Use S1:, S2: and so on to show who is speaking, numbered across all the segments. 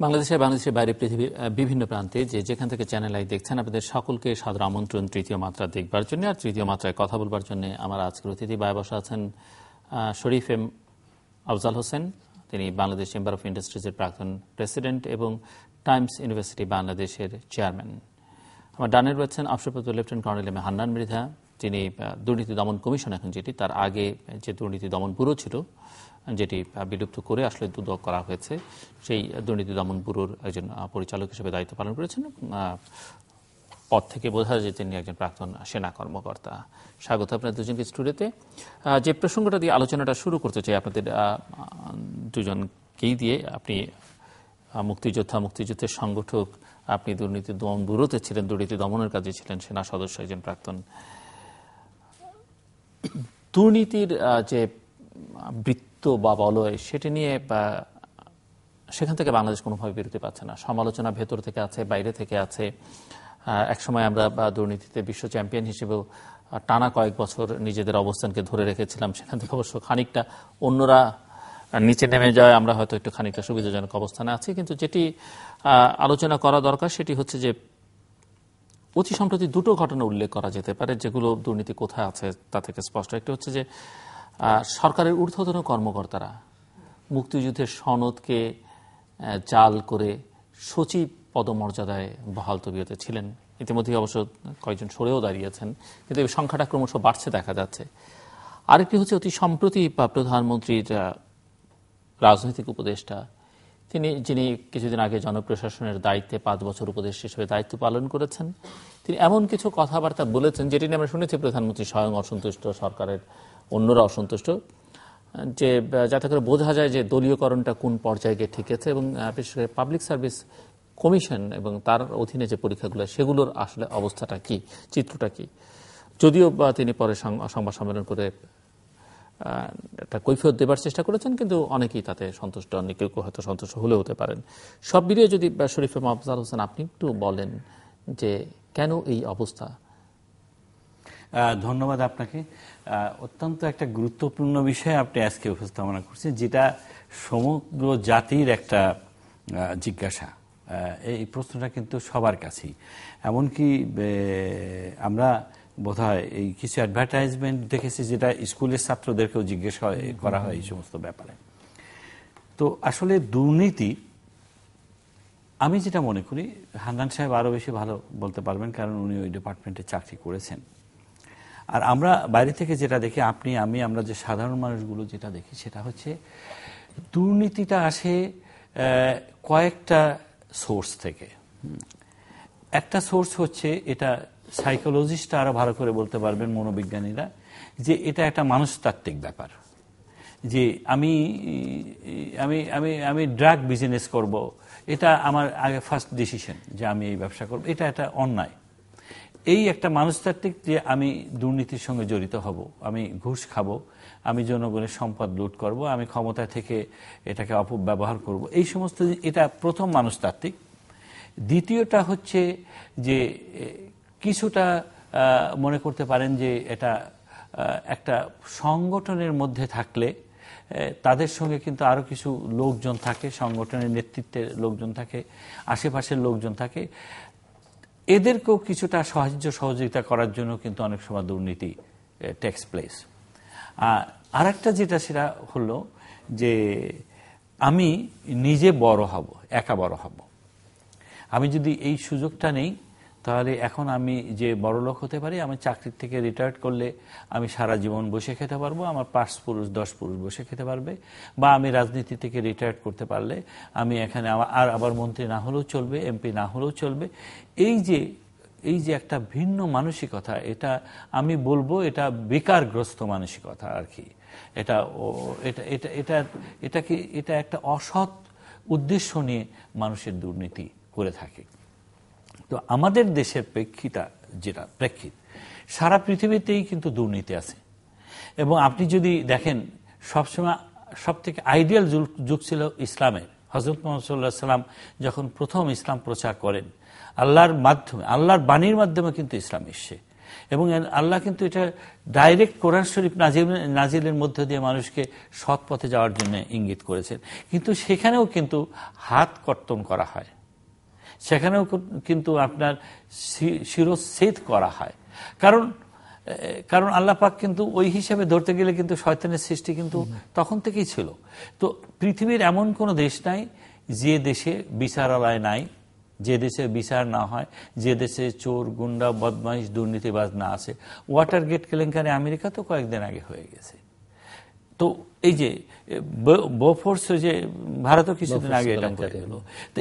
S1: বাংলাদেশের বাইরে পৃথিবীর বিভিন্ন প্রান্তে যেখান থেকে চ্যানেল আই দেখছেন, আপনাদের সকলকে সাদর আমন্ত্রণ তৃতীয় মাত্রা দেখবার জন্য। আর তৃতীয় মাত্রায় কথা বলবার জন্য আমার আজকের অতিথি বায়ে বসা আছেন শরীফ এম আফজাল হোসেন। তিনি বাংলাদেশ চেম্বার অফ ইন্ডাস্ট্রিজের প্রাক্তন প্রেসিডেন্ট এবং টাইমস ইউনিভার্সিটি বাংলাদেশের চেয়ারম্যান। আমার ডানে রয়েছেন অবসরপ্রাপ্ত lieutenant colonel M A Hannan Mridha. তিনি দুর্নীতি দমন কমিশন, এখন যেটি, তার আগে যে দুর্নীতি দমন ব্যুরো ছিল, যেটি বিলুপ্ত করে আসলে দুদক করা হয়েছে, সেই দুর্নীতি দমন ব্যুরোর একজন পরিচালক হিসেবে দায়িত্ব পালন করেছেন। পদ থেকে বোঝা যায় তিনি একজন প্রাক্তন সেনা কর্মকর্তা। স্বাগত আপনার দুজনকে স্টুডিওতে। যে প্রসঙ্গটা দিয়ে আলোচনাটা শুরু করতে চাই আপনাদের দুজনকেই দিয়ে, আপনি মুক্তিযুদ্ধের সংগঠক, আপনি দুর্নীতি দমন ব্যুরোতে ছিলেন, দুর্নীতি দমনের কাজে ছিলেন, সেনা সদস্য একজন প্রাক্তন। দুর্নীতির যে বৃত্ত বা বলয়, সেটি নিয়ে সেখান থেকে বাংলাদেশ কোনোভাবে বিরতি পাচ্ছে না। সমালোচনা ভেতর থেকে আছে, বাইরে থেকে আছে। একসময় আমরা দুর্নীতিতে বিশ্ব চ্যাম্পিয়ন হিসেবেও টানা কয়েক বছর নিজেদের অবস্থানকে ধরে রেখেছিলাম। সেখান থেকে অবশ্য খানিকটা অন্যরা নিচে নেমে যায়, আমরা হয়তো একটু খানিকটা সুবিধাজনক অবস্থানে আছি। কিন্তু যেটি আলোচনা করা দরকার সেটি হচ্ছে যে অতি সম্প্রতি দুটো ঘটনা উল্লেখ করা যেতে পারে যেগুলো দুর্নীতি কোথায় আছে তা থেকে স্পষ্ট। একটি হচ্ছে যে সরকারের ঊর্ধ্বতন কর্মকর্তারা মুক্তিযুদ্ধের সনদকে জাল করে সচিব পদমর্যাদায় বহাল তবিয়তে ছিলেন। ইতিমধ্যে অবশ্য কয়েকজন সরেও দাঁড়িয়েছেন, কিন্তু এই সংখ্যাটা ক্রমশ বাড়ছে দেখা যাচ্ছে। আরেকটি হচ্ছে অতি সম্প্রতি প্রধানমন্ত্রীর রাজনৈতিক উপদেষ্টা, যিনি কিছুদিন আগে জনপ্রশাসনের দায়িত্বে 5 বছর উপদেষ্টা হিসেবে দায়িত্ব পালন করেছেন, তিনি এমন কিছু কথাবার্তা বলেছেন যেটি নিয়ে আমরা শুনেছি প্রধানমন্ত্রী স্বয়ং অসন্তুষ্ট, সরকারের অন্যরা অসন্তুষ্ট, যে যাতে করে বোঝা যায় যে দলীয়করণটা কোন পর্যায়ে গিয়ে ঠেকেছে এবং বিশেষ করে পাবলিক সার্ভিস কমিশন এবং তার অধীনে যে পরীক্ষাগুলো, সেগুলোর আসলে অবস্থাটা কি, চিত্রটা কি। যদিও তিনি পরে সংবাদ সম্মেলন করে একটা কৈফিয়ত দেবার চেষ্টা করেছেন, কিন্তু অনেকেই তাতে সন্তুষ্ট, অনেকেও হয়তো সন্তুষ্ট হলেও হতে পারেন। সব মিলিয়ে যদি শরীফ এম আফজাল হোসেন আপনি একটু বলেন যে কেন এই অবস্থা।
S2: ধন্যবাদ আপনাকে। অত্যন্ত একটা গুরুত্বপূর্ণ বিষয় আপনি আজকে উপস্থাপনা করছেন, যেটা সমগ্র জাতির একটা জিজ্ঞাসা। এই প্রশ্নটা কিন্তু সবার কাছেই, এমনকি আমরা বোধহয় এই কিছু অ্যাডভার্টাইজমেন্ট দেখেছি যেটা স্কুলের ছাত্রদেরকেও জিজ্ঞেস করা হয় এই সমস্ত ব্যাপারে। তো আসলে দুর্নীতি, আমি যেটা মনে করি, হান্নান সাহেব আরো বেশি ভালো বলতে পারবেন কারণ উনি ওই ডিপার্টমেন্টে চাকরি করেছেন। আর আমরা বাইরে থেকে যেটা দেখি, আপনি আমি, আমরা যে সাধারণ মানুষগুলো যেটা দেখি, সেটা হচ্ছে দুর্নীতিটা আসে কয়েকটা সোর্স থেকে। একটা সোর্স হচ্ছে, এটা সাইকোলজিস্টরা আরো ভালো করে বলতে পারবেন, মনোবিজ্ঞানীরা, যে এটা একটা মানুষতাত্ত্বিক ব্যাপার। যে আমি আমি আমি আমি ড্রাগ বিজনেস করব, এটা আমার আগে ফার্স্ট ডিসিশন যে আমি এই ব্যবসা করব, এটা একটা অন্যায়। এই একটা মানুষতাত্ত্বিক যে আমি দুর্নীতির সঙ্গে জড়িত হব, আমি ঘুষ খাবো, আমি জনগণের সম্পদ লুট করব, আমি ক্ষমতা থেকে এটাকে অপব্যবহার করব, এই সমস্ত, এটা প্রথম মানুষতাত্ত্বিক। দ্বিতীয়টা হচ্ছে যে কিছুটা মনে করতে পারেন যে এটা একটা সংগঠনের মধ্যে থাকলে তাদের সঙ্গে কিন্তু আরো কিছু লোকজন থাকে, সংগঠনের নেতৃত্বের লোকজন থাকে, আশেপাশের লোকজন থাকে, এদেরকেও কিছুটা সাহায্য সহযোগিতা করার জন্য কিন্তু অনেক সময় দুর্নীতি টেকস প্লেস। আর একটা যেটা, সেটা হলো যে আমি নিজে বড় হব, একা বড় হব। আমি যদি এই সুযোগটা নেই, তাহলে এখন আমি যে বড় লোক হতে পারি, আমি চাকরির থেকে রিটায়ার্ড করলে আমি সারা জীবন বসে খেতে পারবো, আমার 5 পুরুষ 10 পুরুষ বসে খেতে পারবে, বা আমি রাজনীতি থেকে রিটায়ার্ড করতে পারলে আমি এখানে আবার মন্ত্রী না হলেও চলবে, এমপি না হলেও চলবে। এই যে একটা ভিন্ন মানসিকতা, এটা আমি বলবো এটা বেকারগ্রস্ত মানসিকতা আর কি। এটা একটা অসৎ উদ্দেশ্য নিয়ে মানুষের দুর্নীতি করে থাকে। তো আমাদের দেশের প্রেক্ষিত সারা পৃথিবীতেই কিন্তু দুর্নীতি আছে। এবং আপনি যদি দেখেন, সবসময় সব থেকে আইডিয়াল যুগ ছিল ইসলামের। হযরত মুহাম্মদ সাল্লাল্লাহু আলাইহি ওয়াসাল্লাম যখন প্রথম ইসলাম প্রচার করেন, আল্লাহর বাণীর মাধ্যমে কিন্তু ইসলাম এসছে। এবং আল্লাহ কিন্তু এটা ডাইরেক্ট কোরআন শরীফ নাজিলের মধ্য দিয়ে মানুষকে সৎ পথে যাওয়ার জন্য ইঙ্গিত করেছেন। কিন্তু সেখানেও কিন্তু হাত কর্তন করা হয়, সেখানেও কিন্তু আপনার শিরচ্ছেদ করা হয়। কারণ আল্লাহ পাক কিন্তু ওই হিসাবে ধরতে গেলে কিন্তু শয়তানের সৃষ্টি কিন্তু তখন থেকেই ছিল। তো পৃথিবীর এমন কোন দেশ নাই যে দেশে বিচারালয় নাই, যে দেশে বিচার না হয়, যে দেশে চোর, গুন্ডা, বদমাইশ, দুর্নীতিবাজ না আছে। ওয়াটার গেট কেলেঙ্কারি আমেরিকা তো কয়েকদিন আগে হয়ে গেছে। তো এই যে বোফোর্স, যে ভারতও কিছুদিন আগে এটা হয়ে গেল। তো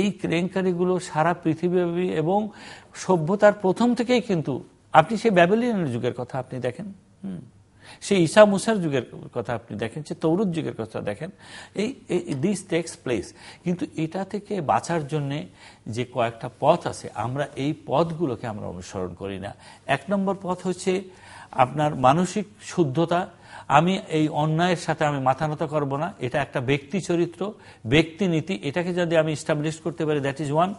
S2: এই কেলেঙ্কারিগুলো সারা পৃথিবীব্যাপী এবং সভ্যতার প্রথম থেকেই কিন্তু, আপনি সেই ব্যাবিলনিয়ান যুগের কথা আপনি দেখেন, সেই ঈসা মুসার যুগের কথা আপনি দেখেন, সে তৌরুত যুগের কথা দেখেন, দিস টেক্স প্লেস। কিন্তু এটা থেকে বাঁচার জন্য যে কয়েকটা পথ আছে, আমরা এই পথগুলোকে আমরা অনুসরণ করি না। 1 নম্বর পথ হচ্ছে আপনার মানসিক শুদ্ধতা। আমি এই অন্যায়ের সাথে আমি মাথা নত করবো না, এটা একটা ব্যক্তি চরিত্র, ব্যক্তি নীতি, এটাকে যদি আমি এস্টাবলিশ করতে পারি, দ্যাট ইজ 1।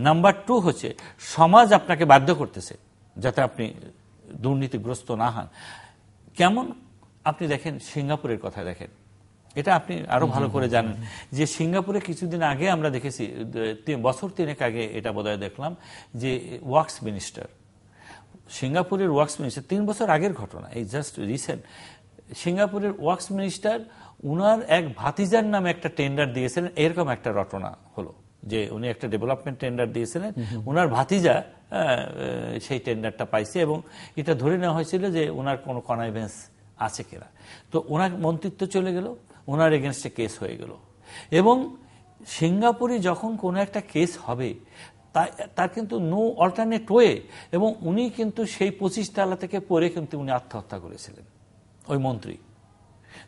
S2: নাম্বার 2 হচ্ছে সমাজ আপনাকে বাধ্য করতেছে যাতে আপনি দুর্নীতিগ্রস্ত না হন। কেমন? আপনি দেখেন সিঙ্গাপুরের কথা দেখেন, এটা আপনি আরো ভালো করে জানেন যে সিঙ্গাপুরে কিছুদিন আগে আমরা দেখেছি, বছর 3 আগে এটা বোধহয় দেখলাম, যে ওয়ার্কস মিনিস্টার, সিঙ্গাপুরের ওয়ার্কস মিনিস্টার, 3 বছর আগের ঘটনা, এই জাস্ট রিসেন্ট, সিঙ্গাপুরের ওয়ার্কস মিনিস্টার উনার এক ভাতিজার নামে একটা টেন্ডার দিয়েছিলেন। এরকম একটা রটনা হলো যে উনি একটা ডেভেলপমেন্ট টেন্ডার দিয়েছিলেন, উনার ভাতিজা সেই টেন্ডারটা পাইছে এবং এটা ধরে নেওয়া হয়েছিল যে ওনার কোনো কনাইভেন্স আছে কিনা। তো ওনার মন্ত্রিত্ব চলে গেল, ওনার এগেনস্টে কেস হয়ে গেল। এবং সিঙ্গাপুরে যখন কোনো একটা কেস হবে তার কিন্তু নো অল্টারনেট ওয়ে, এবং উনি কিন্তু সেই 25 তলা থেকে পড়ে কিন্তু উনি আত্মহত্যা করেছিলেন, ওই মন্ত্রী।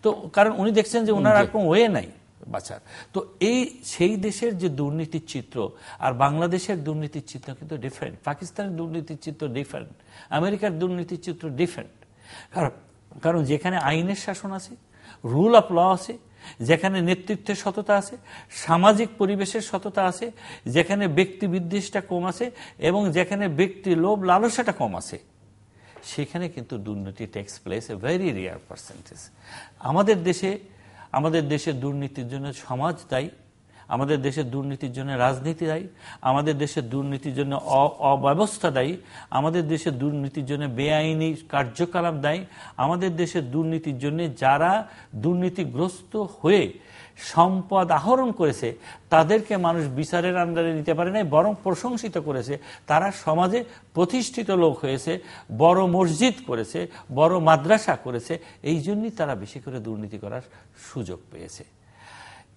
S2: তো কারণ উনি দেখছেন যে ওনার আর কোনো ওয়ে নাই বাঁচার। তো সেই দেশের যে দুর্নীতির চিত্র আর বাংলাদেশের দুর্নীতির চিত্র কিন্তু ডিফারেন্ট, পাকিস্তানের দুর্নীতির চিত্র ডিফারেন্ট, আমেরিকার দুর্নীতির চিত্র ডিফারেন্ট। কারণ যেখানে আইনের শাসন আছে, রুল অফ ল আছে, যেখানে নেতৃত্বের সততা আছে, সামাজিক পরিবেশের সততা আছে, যেখানে ব্যক্তি বিদ্বেষটা কম আছে এবং যেখানে ব্যক্তি লোভ লালসাটা কম আছে, সেখানে কিন্তু দুর্নীতি takes place a very rare percentage. আমাদের দেশের দুর্নীতির জন্য সমাজ দায়ী, আমাদের দেশের দুর্নীতির জন্য রাজনীতি দায়ী, আমাদের দেশের দুর্নীতির জন্য অব্যবস্থা দায়ী, আমাদের দেশের দুর্নীতির জন্য বেআইনি কার্যকলাপ দায়ী, আমাদের দেশের দুর্নীতির জন্য যারা দুর্নীতিগ্রস্ত হয়ে সম্পদ আহরণ করেছে তাদেরকে মানুষ বিচারের আন্ডারে নিতে পারে নাই, বরং প্রশংসিত করেছে। তারা সমাজে প্রতিষ্ঠিত লোক হয়েছে, বড় মসজিদ করেছে, বড় মাদ্রাসা করেছে, এই জন্যই তারা বেশি করে দুর্নীতি করার সুযোগ পেয়েছে।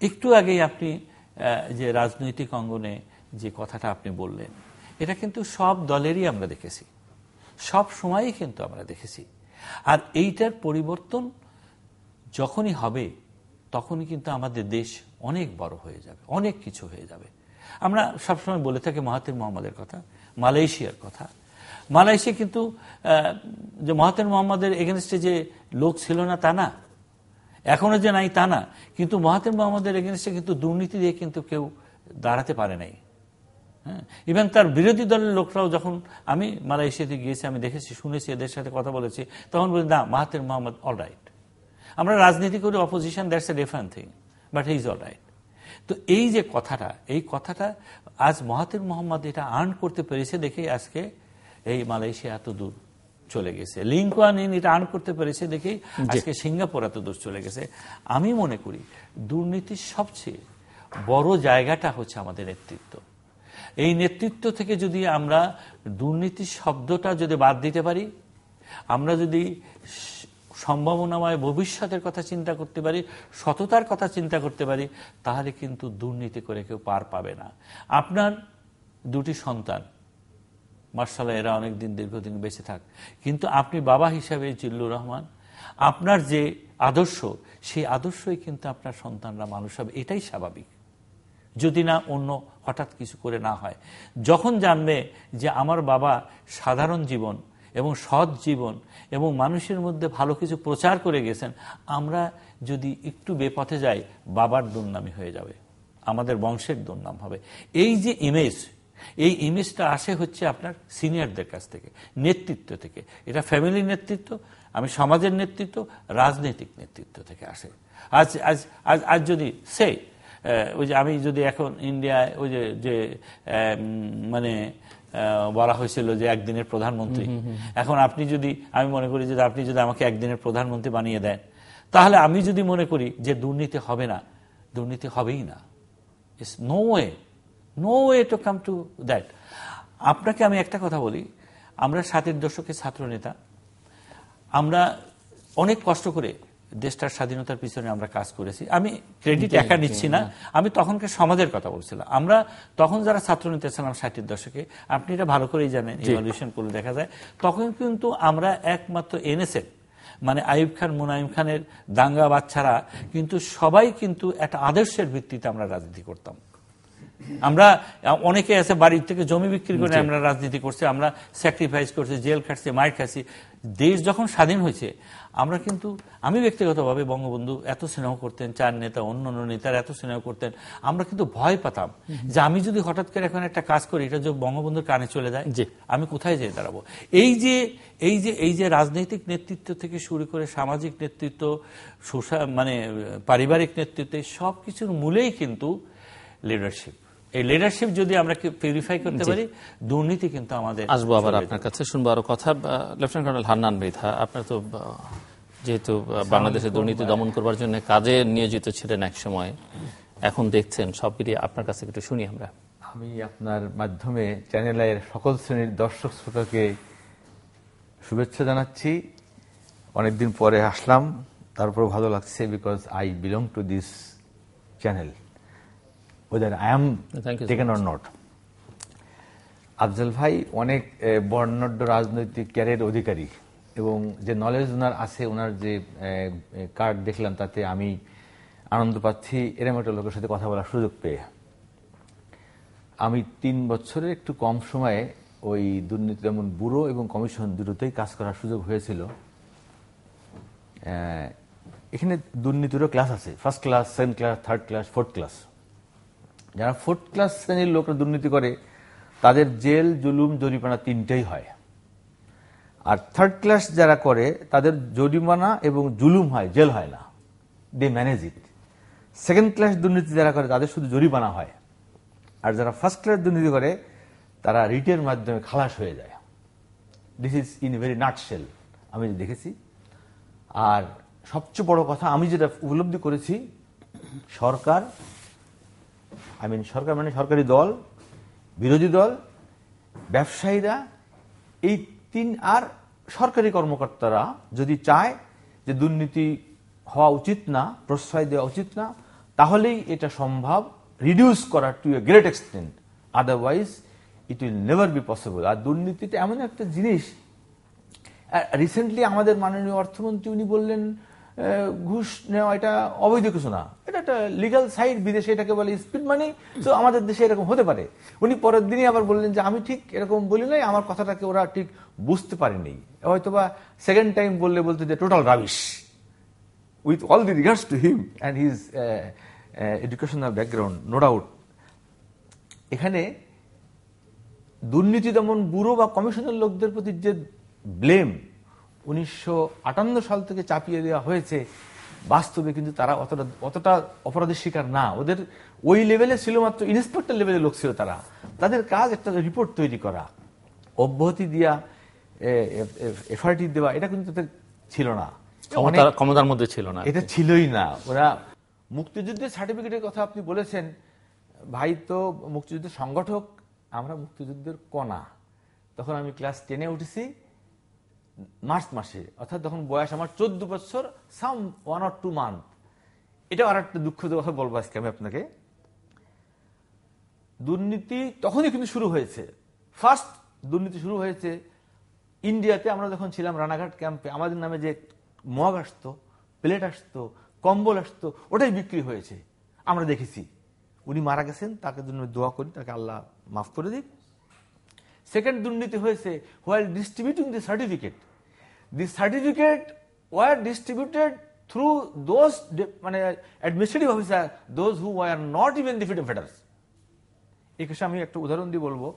S2: একটু আগেই আপনি যে রাজনৈতিক অঙ্গনে যে কথাটা আপনি বললেন, এটা কিন্তু সব দলেরই আমরা দেখেছি, সব সময়ই কিন্তু আমরা দেখেছি। আর এইটার পরিবর্তন যখনই হবে তখনই কিন্তু আমাদের দেশ অনেক বড় হয়ে যাবে, অনেক কিছু হয়ে যাবে। আমরা সবসময় বলে থাকি মাহাথির মোহাম্মদের কথা, মালয়েশিয়ার কথা। মালয়েশিয়া কিন্তু যে মাহাথির মোহাম্মদের এগেনস্টে যে লোক ছিল না তা না, এখনো যে নাই তা না, কিন্তু মাহাথির মোহাম্মদের এগেনস্টে কিন্তু দুর্নীতি দিয়ে কিন্তু কেউ দাঁড়াতে পারে নাই। হ্যাঁ, ইভেন তার বিরোধী দলের লোকরাও, যখন আমি মালয়েশিয়াতে গিয়েছি, আমি দেখেছি, শুনেছি, এদের সাথে কথা বলেছি, তখন বলি না, মাহাথির মোহাম্মদ অল রাইট। আমরা রাজনীতি করি opposition, that's a different thing, but he is all right. তো এই যে কথাটা, এই কথাটা আজ মাহাথির মোহাম্মদ এটা আর্ন করতে পেরেছে দেখে আজকে এই মালয়েশিয়া এত দূর চলে গেছে। লি কুয়ান ইউ এটা আর্ন করতে পেরেছে দেখেই আজকে সিঙ্গাপুর এত দূর চলে গেছে। আমি মনে করি দুর্নীতির সবচেয়ে বড় জায়গাটা হচ্ছে আমাদের নেতৃত্ব। এই নেতৃত্ব থেকে যদি আমরা দুর্নীতি শব্দটা যদি বাদ দিতে পারি, আমরা যদি সম্ভাবনাময় ভবিষ্যতের কথা চিন্তা করতে পারি, সততার কথা চিন্তা করতে পারি, তাহলে কিন্তু দুর্নীতি করে কেউ পার পাবে না। আপনার 2টি সন্তান, মাশাআল্লাহ, এরা অনেকদিন দীর্ঘদিন বেঁচে থাক, কিন্তু আপনি বাবা হিসাবে জিল্লুর রহমান, আপনার যে আদর্শ, সেই আদর্শই কিন্তু আপনার সন্তানরা মানুষ হবে, এটাই স্বাভাবিক। যদি না অন্য হঠাৎ কিছু করে না হয়, যখন জানবে যে আমার বাবা সাধারণ জীবন এবং সৎ জীবন এবং মানুষের মধ্যে ভালো কিছু প্রচার করে গেছেন, আমরা যদি একটু বেপথে যাই, বাবার দুর্নামি হয়ে যাবে, আমাদের বংশের দুর্নাম হবে। এই যে ইমেজ, এই ইমেজটা আসে হচ্ছে আপনার সিনিয়রদের কাছ থেকে, নেতৃত্ব থেকে। এটা ফ্যামিলির নেতৃত্ব, আমি সমাজের নেতৃত্ব, রাজনৈতিক নেতৃত্ব থেকে আসে। আজ আজ আজ আজ যদি ওই যে আমি যদি এখন ইন্ডিয়ায় ওই যে মানে বলা হয়েছিল যে একদিনের প্রধানমন্ত্রী, এখন আপনি যদি, আমি মনে করি যে আপনি যদি আমাকে একদিনের প্রধানমন্ত্রী বানিয়ে দেন, তাহলে আমি যদি মনে করি যে দুর্নীতি হবে না, দুর্নীতি হবেই না। It's no way to come to that. আপনাকে আমি একটা কথা বলি, আমরা 60-এর দশকের ছাত্র নেতা, আমরা অনেক কষ্ট করে দেশটার স্বাধীনতার পিছনে আমরা কাজ করেছি। আমি ক্রেডিট একা নিচ্ছি না, আমি তখনকার সমাজের কথা বলছিলাম। আমরা তখন যারা ছাত্র নেতা ছিলাম 60-এর দশকে, আপনি এটা ভালো করেই জানেন, ইভ্যালুয়েশন করলে দেখা যায়, তখন কিন্তু আমরা একমাত্র এনএসএফ মানে আইয়ুব খান, মুনাইম খানের দাঙ্গা বাচ্চারা কিন্তু সবাই কিন্তু একটা আদর্শের ভিত্তিতে আমরা রাজনীতি করতাম। আমরা অনেকে আছে বাড়ির থেকে জমি বিক্রি করে আমরা রাজনীতি করছি, আমরা স্যাক্রিফাইস করছি, জেল খাটছি, মার খাচ্ছি। দেশ যখন স্বাধীন হয়েছে, আমরা কিন্তু, আমি ব্যক্তিগতভাবে বঙ্গবন্ধু এত স্নেহ করতেন, চার নেতা, অন্য নেতারা এত স্নেহ করতেন, আমরা কিন্তু ভয় পেতাম যে আমি যদি হঠাৎ করে এখন একটা কাজ করি, এটা যদি বঙ্গবন্ধুর কানে চলে যায়, আমি কোথায় যেয়ে দাঁড়াবো। এই যে রাজনৈতিক নেতৃত্ব থেকে শুরু করে সামাজিক নেতৃত্ব, মানে পারিবারিক নেতৃত্ব, সব কিছুর মূলেই কিন্তু লিডারশিপ। এই লিডারশিপ যদি আমরা পিউরিফাই করতে পারি, দুর্নীতি কিন্তু আমাদের।
S1: আসবো আবার আপনার কাছে, শুনবো আরো কথা। লেফটেন্যান্ট কর্নেল হান্নান মৃধা, আপনার তো যেহেতু বাংলাদেশে দুর্নীতি দমন করবার জন্য কাজে নিয়োজিত ছিলেন এক সময়, এখন দেখছেন, সব মিলিয়ে আপনার কাছে একটু শুনি আমরা।
S3: আমি আপনার মাধ্যমে চ্যানেলের সকল শ্রেণীর দর্শক শ্রোতাকে শুভেচ্ছা জানাচ্ছি। অনেকদিন পরে আসলাম, তারপর ভালো লাগছে, because I belong to this channel, whether I am taken or not. Afzal ভাই অনেক বর্ণাঢ্য রাজনৈতিক ক্যারিয়ার অধিকারী, এবং যে নলেজ ওনার আছে, ওনার যে কার্ড দেখলাম, তাতে আমি আনন্দ পাচ্ছি এরকম একটা লোকের সাথে কথা বলার সুযোগ পেয়ে। আমি 3 বছরের একটু কম সময়ে ওই দুর্নীতি দমন ব্যুরো এবং কমিশন দুটোতেই কাজ করার সুযোগ হয়েছিল। এখানে দুর্নীতিরও ক্লাস আছে, first class, second class, third class, fourth class. যারা ফোর্থ ক্লাস শ্রেণীর লোকরা দুর্নীতি করে, তাদের জেল, জুলুম, জরিমানা 3টেই হয়। আর থার্ড ক্লাস যারা করে, তাদের জরিমানা এবং জুলুম হয়, জেল হয় না, দে ম্যানেজ ইট। সেকেন্ড ক্লাস দুর্নীতি যারা করে, তাদের শুধু জরিমানা হয়। আর যারা ফার্স্ট ক্লাস দুর্নীতি করে, তারা রিটের মাধ্যমে খালাস হয়ে যায়। This is in very nutshell আমি দেখেছি। আর সবচেয়ে বড় কথা, আমি যেটা উপলব্ধি করেছি, সরকার সরকার মানে সরকারি দল, বিরোধী দল, ব্যবসায়ীরা, এই আর সরকারি কর্মকর্তারা যদি চায় যে দুর্নীতি হওয়া উচিত না, প্রশ্রয় দেওয়া উচিত না, তাহলেই এটা সম্ভব রিডিউস করা to a great extent, otherwise it will never be possible. আর দুর্নীতিটা এমন একটা জিনিস, রিসেন্টলি আমাদের মাননীয় অর্থমন্ত্রী উনি বললেন ঘুষ নেওয়া এটা অবৈধ কিছু না, এটা একটা লিগাল সাইড, বিদেশে এটাকে বলে স্পিড মানি, তো আমাদের দেশে এরকম হতে পারে। উনি পরের দিনই আবার বললেন যে আমি ঠিক এরকম বলি নাই, আমার কথাটাকে ওরা ঠিক বুঝতে পারেনি, হয়তোবা সেকেন্ড টাইম বলতে যে total rubbish, with all the regards to him and his educational background, no doubt. এখানে দুর্নীতি দমন ব্যুরো বা কমিশনের লোকদের প্রতি যে ব্লেম 1958 সাল থেকে চাপিয়ে দেওয়া হয়েছে, বাস্তবে কিন্তু তারা অতটা অপরাধের শিকার না। ওদের ওই লেভেলে ছিল, মাত্র ইন্সপেক্টর লেভেলের লোক ছিল তারা। তাদের কাজ একটা রিপোর্ট তৈরি করা, অব্যাহতি দেওয়া, এফআরটি দেওয়া, এটা কিন্তু তাদের ছিল না,
S1: ক্ষমতার মধ্যে ছিল না,
S3: এটা ছিলই না। ওরা মুক্তিযুদ্ধের সার্টিফিকেটের কথা আপনি বলেছেন, ভাই তো মুক্তিযুদ্ধের সংগঠক, আমরা মুক্তিযুদ্ধের কণা। তখন আমি ক্লাস 10-এ উঠেছি মার্চ মাসে, অর্থাৎ তখন বয়স আমার 14 বছর, সাম 1 or 2 মান্থ। এটাও আর একটা দুঃখের কথা বলবো আজকে আমি আপনাকে। দুর্নীতি তখনই কিন্তু শুরু হয়েছে, ফার্স্ট দুর্নীতি শুরু হয়েছে ইন্ডিয়াতে। আমরা যখন ছিলাম রানাঘাট ক্যাম্পে, আমাদের নামে যে মগ আসতো, প্লেট আসতো, কম্বল আসতো, ওটাই বিক্রি হয়েছে, আমরা দেখেছি। উনি মারা গেছেন, তাকে জন্য দোয়া করি, তাকে আল্লাহ মাফ করে দিক। সেকেন্ড দুর্নীতি হয়েছে while distributing the certificate. The certificate were distributed through those administrative officers, those who were not even the freedom fighters. এই ক্ষেত্রে আমি একটা উদাহরণ দিয়ে বলবো,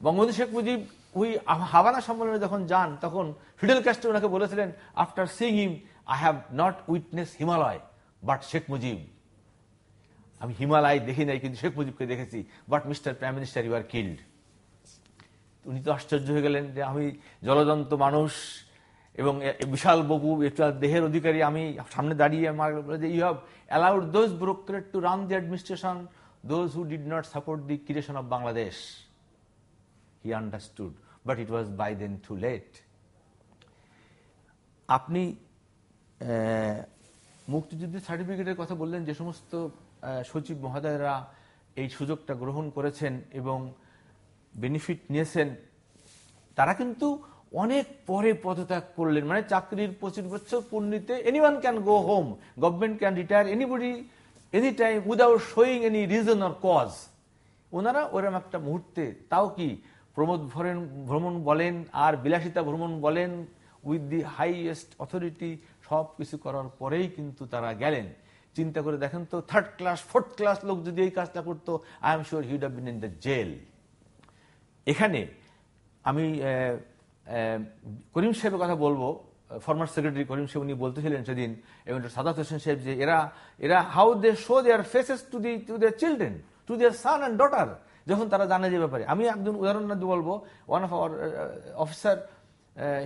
S3: বঙ্গবন্ধু শেখ মুজিব ওই হাভানা সম্মেলনে যখন যান, তখন ফিডেল ক্যাস্ট্রো ওনাকে বলেছিলেন, after seeing him I have not witness Himalaya but Sheikh Mujib. আমি হিমালয় দেখি নাই, কিন্তু শেখ মুজিবকে দেখেছি, but mister prime minister you are killed. উনি তো আশ্চর্য হয়ে গেলেন যে আমি জলজন্ত মানুষ এবং বিশাল বপু একটা দেহের অধিকারী, আমি সামনে দাঁড়িয়ে আমার you have allowed those bureaucrat to run the administration, those who did not support the creation of Bangladesh. He understood, but it was by then too late. আপনি মুক্তিযুদ্ধের সার্টিফিকেটের কথা বললেন, যে সমস্ত সচিব মহোদয়রা এই সুযোগটা গ্রহণ করেছেন এবং বেনিফিট নিয়েছেন, তারা কিন্তু অনেক পরে পদত্যাগ করলেন। মানে চাকরির 25 বছর পূর্ণিতে anyone can go home, government can retire anybody any time without showing any reason or cause. ওনারা ওরকম একটা মুহূর্তে, তাও কি প্রমোদ ভ্রমণ বলেন আর বিলাসিতা ভ্রমণ বলেন, উইথ দি হাইয়েস্ট অথরিটি, সব কিছু করার পরেই কিন্তু তারা গেলেন। চিন্তা করে দেখেন তো, 3rd ক্লাস 4th ক্লাস লোক যদি এই কাজটা করতো, I am sure he would have been in the jail. এখানে আমি করিম সাহেবের কথা বলবো, ফর্মার সেক্রেটারি করিম সাহেব, উনি বলতেছিলেন সেদিন, এবং সাদাত হোসেন সাহেব, যে এরা how they show their faces to their children, to their son and daughter, যখন তারা জানে যে ব্যাপারে। আমি একজন উদাহরণ বলবো, one of our officer,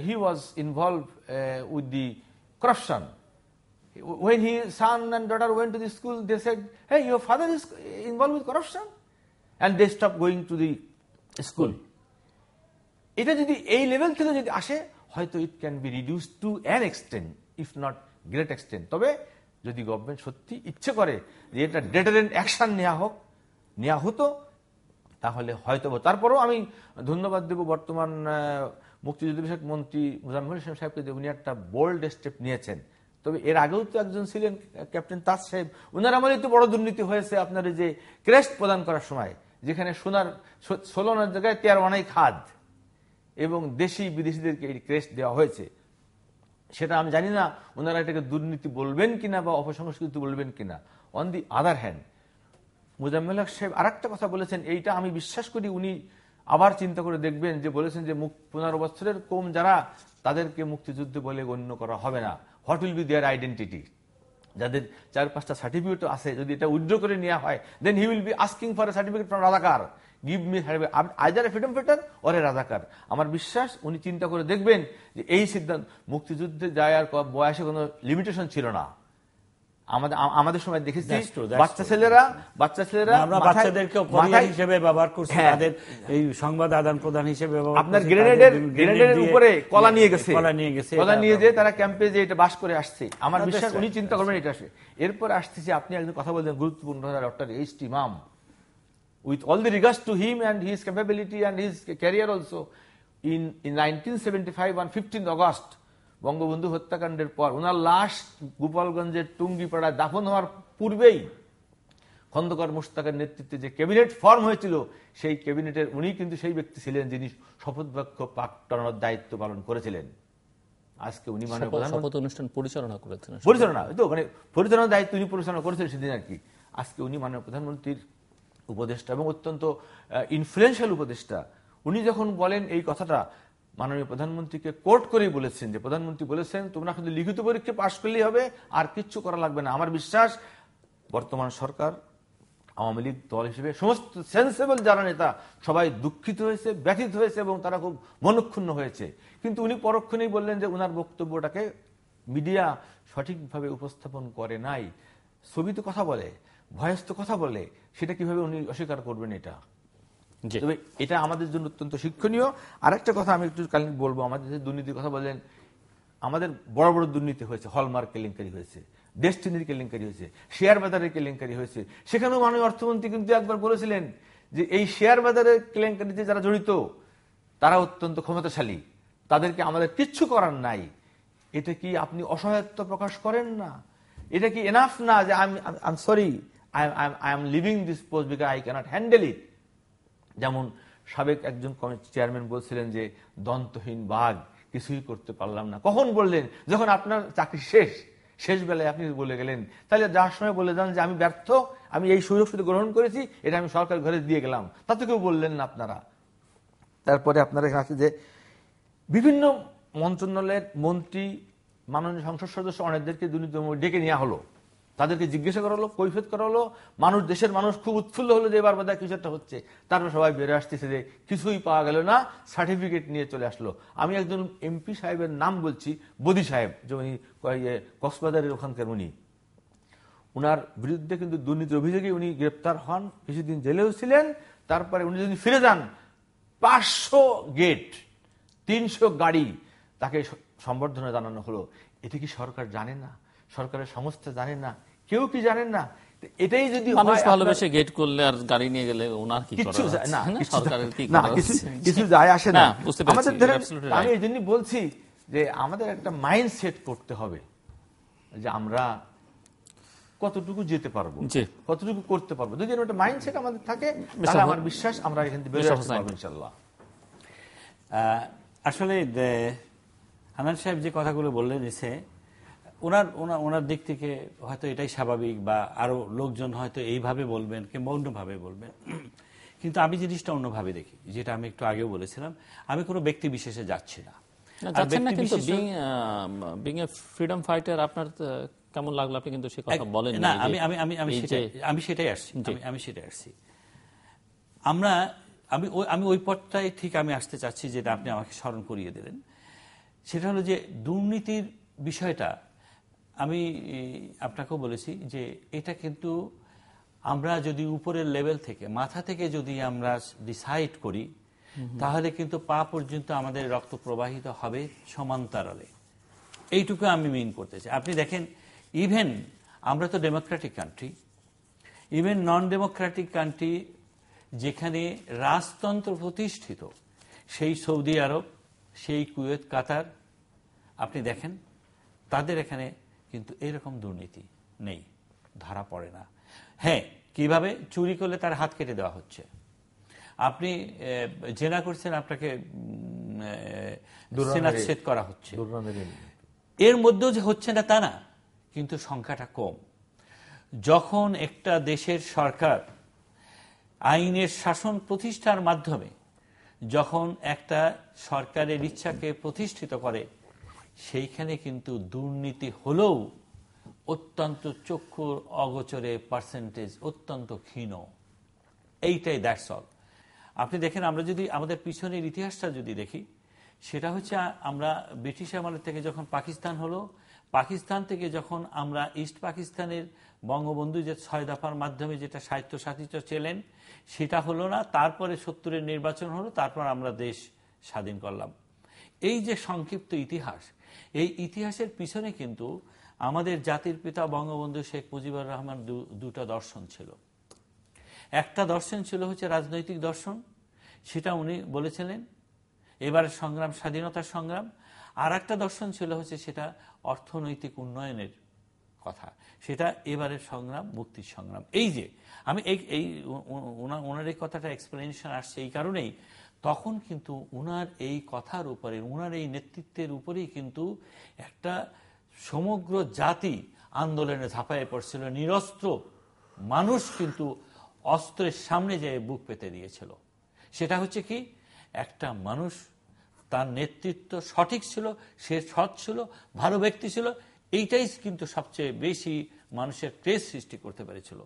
S3: he was involved with the corruption. When his son and daughter went to the school, they said, hey, your father is involved with corruption, and they stopped going to the school. এটা যদি এই level থেকে যদি আসে, হয়তো it can be reduce to an extent, if not great extent. তবে যদি government সত্যি ইচ্ছে করে যে এটা ডেটারেন্ট অ্যাকশন নেওয়া হতো, তাহলে হয়তো। তারপরেও আমি ধন্যবাদ দেব বর্তমান মুক্তিযুদ্ধ বিষয়ক মন্ত্রী মোজাম্মেল হোসেন সাহেবকে, যে উনি একটা বোল্ড স্টেপ নিয়েছেন। তবে এর আগেও তো একজন ছিলেন ক্যাপ্টেন তাজ সাহেব, ওনার আমলে তো বড় দুর্নীতি হয়েছে আপনার যে ক্রেস্ট প্রদান করার সময়, যেখানে সোনার 16 জায়গায় 13 খাদ, এবং দেশি বিদেশিদেরকে এই ক্রেস্ট দেওয়া হয়েছে। সেটা আমি জানি না ওনারা এটাকে দুর্নীতি বলবেন কিনা বা অপসংস্কৃতি বলবেন কিনা। On the other hand, Mozammel Haque saheb আর একটা কথা বলেছেন, এইটা আমি বিশ্বাস করি উনি আবার চিন্তা করে দেখবেন, যে বলেছেন যে 15 বছরের কম যারা, তাদেরকে মুক্তিযুদ্ধ বলে গণ্য করা হবে না। What will be their identity? যাদের 4-5টা সার্টিফিকেট আছে, যদি এটা উইথড্র করে নেওয়া হয়, then he will be asking for a certificate from Razakar, give me either a freedom fighter or a Razakar. আমার বিশ্বাস উনি চিন্তা করে দেখবেন যে এই সিদ্ধান্ত, মুক্তিযুদ্ধে যাওয়ার বয়সে কোনো লিমিটেশন ছিল না। আমাদের সময় দেখেছি বাচ্চা ছেলেরা
S2: আমরা বাচ্চাদেরকে কোরিয়ান হিসেবে ব্যবহার করছি, তাদের এই সংবাদ আদান প্রদান হিসেবে
S3: আপনার গ্রেনেডের উপরে কলা নিয়ে যে তারা ক্যাম্পে যে এটা বাস করে আসছে। আমার বিশ্বাস উনি চিন্তা করবেন এটা আসে। এরপর আসতেছে, আপনি একজন কথা বলছেন গুরুত্বপূর্ণ, doctor H.T. Imam, with all the regards to him and his capability and his career also, in 1975 on 15th August, Bangabandhu হত্যাকাণ্ডের পর ওনার লাশ গোপালগঞ্জের টুঙ্গিপাড়ায় দাফন হওয়ার পূর্বেই খন্দকার মোশতাকের নেতৃত্বে যে ক্যাবিনেট ফর্ম হয়েছিল, সেই ক্যাবিনেটের উনি কিন্তু সেই ব্যক্তি ছিলেন যিনি শপথ বাক্য পাঠ করানোর দায়িত্ব পালন করেছিলেন। আজকে উনি মাননীয় প্রধানমন্ত্রী
S1: অনুষ্ঠান পরিচালনা করেছেন,
S3: পরিচালনার দায়িত্ব উনি পরিচালনা করেছেন সেদিন আর কি। আজকে উনি মাননীয় প্রধানমন্ত্রীর উপদেষ্টা এবং অত্যন্ত ইনফ্লুয়েন্সিয়াল উপদেষ্টা। উনি যখন বলেন এই কথাটা, মাননীয় প্রধানমন্ত্রীকে কোর্ট করেই বলেছেন, যে প্রধানমন্ত্রী বলেছেন তোমরা শুধু লিখিত পরীক্ষা পাশ করলেই হবে, আর কিচ্ছু করা লাগবে না। আমার বিশ্বাস বর্তমান সরকার, আওয়ামী লীগ দল হিসেবে সমস্ত সেন্সেবল যারা নেতা, সবাই দুঃখিত হয়েছে, ব্যথিত হয়েছে এবং তারা খুব মনক্ষুণ্ণ হয়েছে। কিন্তু উনি পরক্ষণেই বললেন যে উনার বক্তব্যটাকে মিডিয়া সঠিকভাবে উপস্থাপন করে নাই। ছবি তো কথা বলে, ভয়েস তো কথা বলে, সেটা কিভাবে উনি অস্বীকার করবেন? তবে এটা আমাদের জন্য অত্যন্ত শিক্ষণীয়। আরেকটা কথা আমি একটু কালীন বলবো, আমাদের যে দুর্নীতির কথা বললেন, আমাদের বড় বড় দুর্নীতি হয়েছে, হলমার্ক কেলেঙ্কারি হয়েছে, ডেস্টিনির কেলেঙ্কারি হয়েছে, শেয়ার বাজারের কেলেঙ্কারি হয়েছে। সেখানেও মাননীয় অর্থমন্ত্রী কিন্তু একবার বলেছিলেন যে এই শেয়ার বাজারের কেলেঙ্কারিতে যারা জড়িত তারা অত্যন্ত ক্ষমতাশালী, তাদেরকে আমাদের কিচ্ছু করার নাই। এটা কি আপনি অসহায়ত্ব প্রকাশ করেন না? এটা কি এনাফ না যে I am sorry, I am living this post because I cannot handle ইট? যেমন সাবেক একজন চেয়ারম্যান বলছিলেন যে দন্তহীন বাঘ, কিছুই করতে পারলাম না। কখন বললেন? যখন আপনার চাকরি শেষ, শেষ বেলায় আপনি বলে গেলেন, তাহলে যার সময় বলে যান যে আমি ব্যর্থ, আমি এই সুযোগ সুবিধা গ্রহণ করেছি, এটা আমি সরকার ঘরে দিয়ে গেলাম, তা তো কেউ বললেন না আপনারা। তারপরে আপনারা এখানে আছে যে বিভিন্ন মন্ত্রণালয়ের মন্ত্রী, মাননীয় সংসদ সদস্য অনেকদেরকে দুর্নীতি ডেকে নেওয়া হলো, তাদেরকে জিজ্ঞাসা করা হলো, কৈফিয়ত করা হলো, মানুষ, দেশের মানুষ খুব উৎফুল্ল হলো যে এবার বোধহয় কিছু একটা হচ্ছে। তারপর সবাই বেড়ে আসতেছে যে কিছুই পাওয়া গেল না, সার্টিফিকেট নিয়ে চলে আসলো। আমি একজন এমপি সাহেবের নাম বলছি, বদি সাহেব, যে উনি কক্সবাজারের ওখানকার, উনার বিরুদ্ধে কিন্তু দুর্নীতির অভিযোগে উনি গ্রেপ্তার হন, কিছুদিন জেলেও ছিলেন। তারপরে উনি যদি ফিরে যান, 500 গেট, 300 গাড়ি তাকে সম্বর্ধনা জানানো হলো। এটা কি সরকার জানে না? সরকারের সংস্থা জানে না? কেউ কি জানেন না? এটাই যদি
S1: মানুষ ভালোবেসে গেট করলে আর গাড়ি নিয়ে গেলে ওনার কি করা
S3: না,
S1: সরকারের কি
S3: কিছু যায় আসে না।
S1: আমাদের
S3: আমি এই জন্য বলছি যে আমাদের একটা মাইন্ড সেট করতে হবে যে আমরা কতটুকু যেতে পারবো, কতটুকু করতে পারবো। যদি একটা মাইন্ড সেট আমাদের থাকে, তাহলে আমার বিশ্বাস আমরা এখান থেকে বেরিয়ে আসতে পারবো ইনশাআল্লাহ।
S2: আসলে হান্নান সাহেব যে কথাগুলো বললেন, ওনার দিক থেকে হয়তো এটাই স্বাভাবিক, বা আরো লোকজন হয়তো এইভাবে বলবেন কিংবা অন্যভাবে বলবেন, কিন্তু আমি জিনিসটা অন্যভাবে দেখি, যেটা আমি একটু আগেও বলেছিলাম। আমি কোনো ব্যক্তি বিশেষে যাচ্ছি না,
S1: কিন্তু বিং এ ফ্রিডম ফাইটার আপনার কেমন লাগলো? আপনি কিন্তু সে কথা বলেন না।
S2: আমি সেটাই আসছি। আমি ওই পথটাই ঠিক আমি আসতে চাচ্ছি, যেটা আপনি আমাকে স্মরণ করিয়ে দিলেন। সেটা হলো যে দুর্নীতির বিষয়টা আমি আপনাকেও বলেছি যে এটা কিন্তু আমরা যদি উপরের লেভেল থেকে, মাথা থেকে যদি আমরা ডিসাইড করি, তাহলে কিন্তু পা পর্যন্ত আমাদের রক্ত প্রবাহিত হবে সমান্তরালে। এইটুকু আমি মিন করতে চাই। আপনি দেখেন, ইভেন আমরা তো ডেমোক্রেটিক কান্ট্রি, ইভেন নন ডেমোক্রেটিক কান্ট্রি যেখানে রাজতন্ত্র প্রতিষ্ঠিত, সেই সৌদি আরব, সেই কুয়েত, কাতার, আপনি দেখেন তাদের এখানে কিন্তু এরকম দুর্নীতি নেই, ধরা পড়ে না। হ্যাঁ, কিভাবে চুরি করলে তার হাত কেটে দেওয়া হচ্ছে, আপনি জেনা করছেন, আপনাকে সেনাচ্ছেদ করা হচ্ছে, এর মধ্যেও যে হচ্ছে না তা না, কিন্তু সংখ্যাটা কম। যখন একটা দেশের সরকার আইনের শাসন প্রতিষ্ঠার মাধ্যমে যখন একটা সরকারের ইচ্ছাকে প্রতিষ্ঠিত করে, সেইখানে কিন্তু দুর্নীতি হলেও অত্যন্ত চক্ষুর অগোচরে পার্সেন্টেজ অত্যন্ত ক্ষীণ। এইটাই দ্যাটস অল। আপনি দেখেন, আমরা যদি আমাদের পিছনের ইতিহাসটা যদি দেখি, সেটা হচ্ছে আমরা ব্রিটিশ আমলের থেকে যখন পাকিস্তান হলো, পাকিস্তান থেকে যখন আমরা ইস্ট পাকিস্তানের বঙ্গবন্ধু যে 6 দফার মাধ্যমে যেটা স্বায়ত্তশাসিত ছিলেন, সেটা হলো না। তারপরে 70-এর নির্বাচন হলো, তারপর আমরা দেশ স্বাধীন করলাম। এই যে সংক্ষিপ্ত ইতিহাস, এই ইতিহাসের পিছনে কিন্তু আমাদের জাতির পিতা বঙ্গবন্ধু শেখ মুজিবুর রহমান দুটো দর্শন ছিল। একটা দর্শন ছিল হচ্ছে রাজনৈতিক দর্শন, সেটা উনি বলেছিলেন এবারের সংগ্রাম স্বাধীনতার সংগ্রাম। আর একটা দর্শন ছিল হচ্ছে সেটা অর্থনৈতিক উন্নয়নের কথা, সেটা এবারের সংগ্রাম মুক্তির সংগ্রাম। এই যে আমি ওনার এই কথাটা এক্সপ্লেনেশন আসছে এই কারণেই, তখন কিন্তু উনার এই কথার উপরে, উনার এই নেতৃত্বের উপরেই কিন্তু একটা সমগ্র জাতি আন্দোলনে ঝাঁপায়ে পড়ছিল। নিরস্ত্র মানুষ কিন্তু অস্ত্রের সামনে যেয়ে বুক পেতে দিয়েছিল। সেটা হচ্ছে কি, একটা মানুষ, তার নেতৃত্ব সঠিক ছিল, সে সৎ ছিল, ভালো ব্যক্তি ছিল, এইটাই কিন্তু সবচেয়ে বেশি মানুষের ক্রেজ সৃষ্টি করতে পেরেছিল।